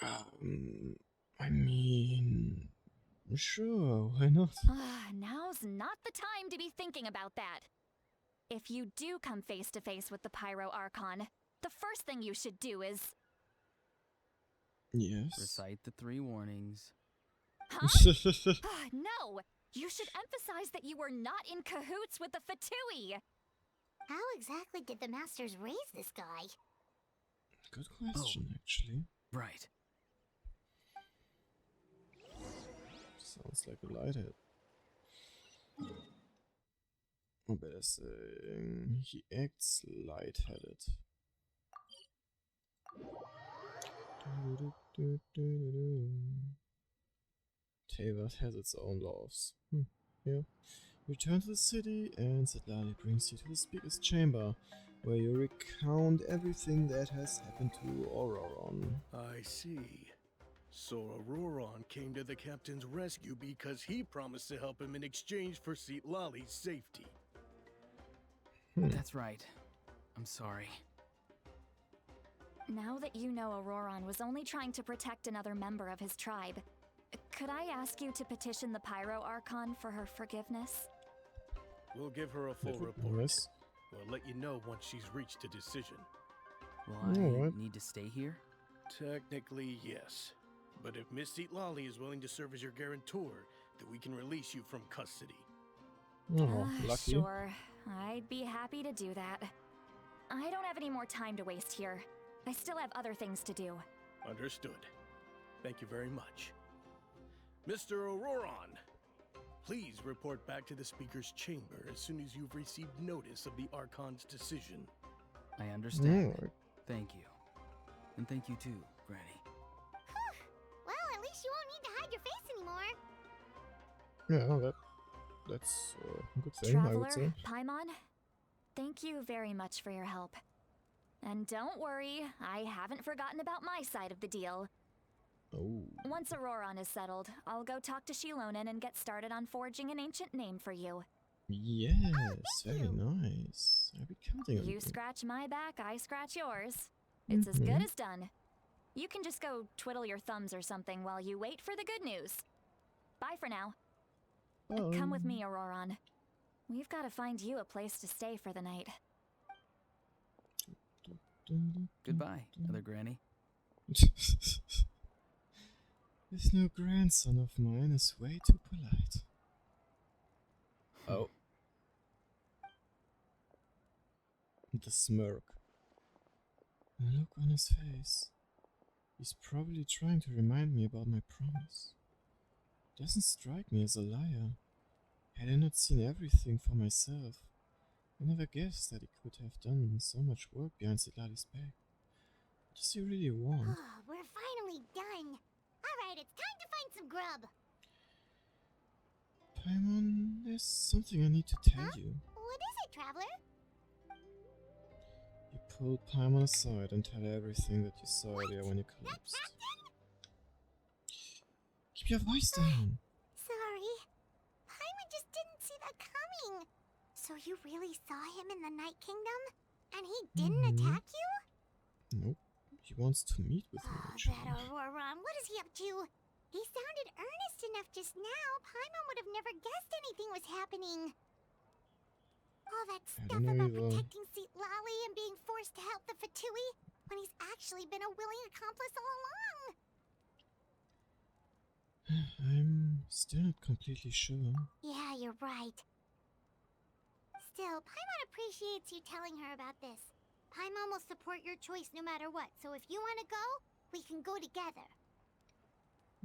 S1: I mean, sure, why not?
S2: Now's not the time to be thinking about that. If you do come face to face with the Pyro Archon, the first thing you should do is...
S1: Yes.
S6: Recite the 3 warnings.
S2: Huh? No! You should emphasize that you were not in cahoots with the Fatui!
S5: How exactly did the masters raise this guy?
S1: Good question, actually.
S6: Right.
S1: Sounds like a lighthead. Or better saying, he acts lightheaded. Teyvat has its own laws. Yeah. Return to the city, and Zatlali brings you to the speaker's chamber, where you recount everything that has happened to Auroron.
S10: I see. So Auroron came to the captain's rescue because he promised to help him in exchange for Zatlali's safety.
S6: That's right. I'm sorry.
S2: Now that you know Auroron was only trying to protect another member of his tribe, could I ask you to petition the Pyro Archon for her forgiveness?
S10: We'll give her a full
S1: That would be
S10: report.
S1: nice.
S10: We'll let you know once she's reached a decision.
S6: Will I
S1: Alright.
S6: need to stay here?
S10: Technically, yes. But if Miss Zatlali is willing to serve as your guarantor, then we can release you from custody.
S1: Oh, lucky.
S2: Sure, I'd be happy to do that. I don't have any more time to waste here. I still have other things to do.
S10: Understood. Thank you very much. Mr. Auroron, please report back to the speaker's chamber as soon as you've received notice of the Archon's decision.
S6: I understand.
S1: Alright.
S6: Thank you. And thank you too, Granny.
S5: Well, at least you won't need to hide your face anymore.
S1: Yeah, that's a good thing, I
S2: Traveler,
S1: would say.
S2: Paimon, thank you very much for your help. And don't worry, I haven't forgotten about my side of the deal.
S1: Oh.
S2: Once Auroron is settled, I'll go talk to Shilonen and get started on forging an ancient name for you.
S1: Yes, very nice. I'll be counting on
S2: You
S1: you.
S2: scratch my back, I scratch yours. It's as good as done. You can just go twiddle your thumbs or something while you wait for the good news. Bye for now. Come with me, Auroron. We've got to find you a place to stay for the night.
S6: Goodbye, other granny.
S1: This new grandson of mine is way too polite. Oh. The smirk. The look on his face. He's probably trying to remind me about my promise. Doesn't strike me as a liar. Had I not seen everything for myself, I never guessed that he could have done so much work behind Citlali's back. What does he really want?
S5: Oh, we're finally done. Alright, it's time to find some grub.
S1: Paimon, there's something I need to tell you.
S5: What is it, Traveler?
S1: You pulled Paimon aside and tell her everything that you saw earlier when you collapsed. Keep your voice down.
S5: Sorry. Paimon just didn't see that coming. So you really saw him in the Night Kingdom? And he didn't attack you?
S1: Nope. He wants to meet with me,
S5: Oh,
S1: actually.
S5: that Auroron, what is he up to? He sounded earnest enough just now. Paimon would have never guessed anything was happening. All that stuff about protecting Citlali and being forced to help the Fatui when he's actually been a willing accomplice all along.
S1: I'm still not completely sure.
S5: Yeah, you're right. Still, Paimon appreciates you telling her about this. Paimon will support your choice no matter what, so if you want to go, we can go together.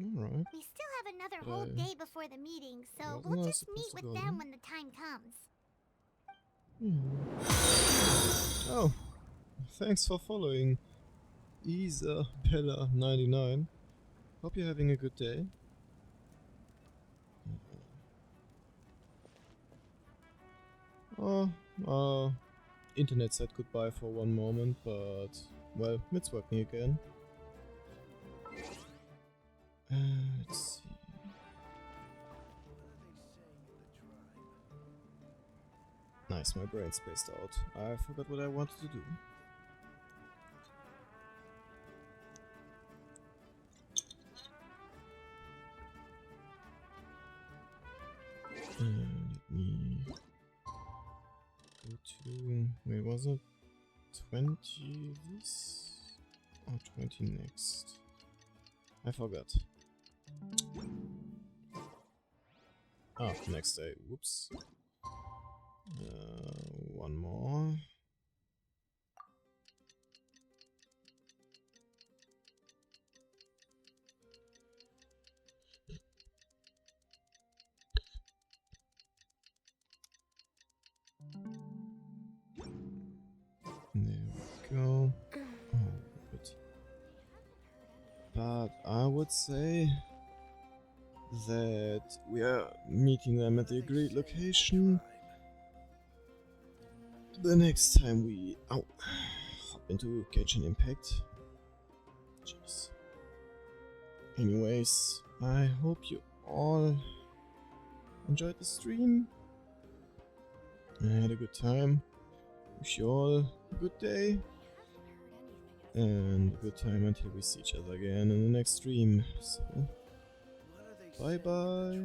S1: Alright.
S5: We still have another whole day before the meeting, so
S1: wasn't
S5: we'll
S1: I
S5: just meet
S1: supposed to
S5: with
S1: go
S5: them
S1: then?
S5: when the time comes.
S1: Oh, thanks for following, Isabella99. Hope you're having a good day. Oh, internet said goodbye for one moment, but well, it's working again. Let's see. Nice, my brain spaced out. I forgot what I wanted to do. And let me go to... wait, was it 20 this? Or 20 next? I forgot. Ah, next day. Whoops. One more. There we go. Oh, good. But I would say that we are meeting them at the agreed location. The next time we hop into Genshin Impact. Jeez. Anyways, I hope you all enjoyed the stream. I had a good time. Wish you all a good day. And a good time until we see each other again in the next stream. So, bye bye.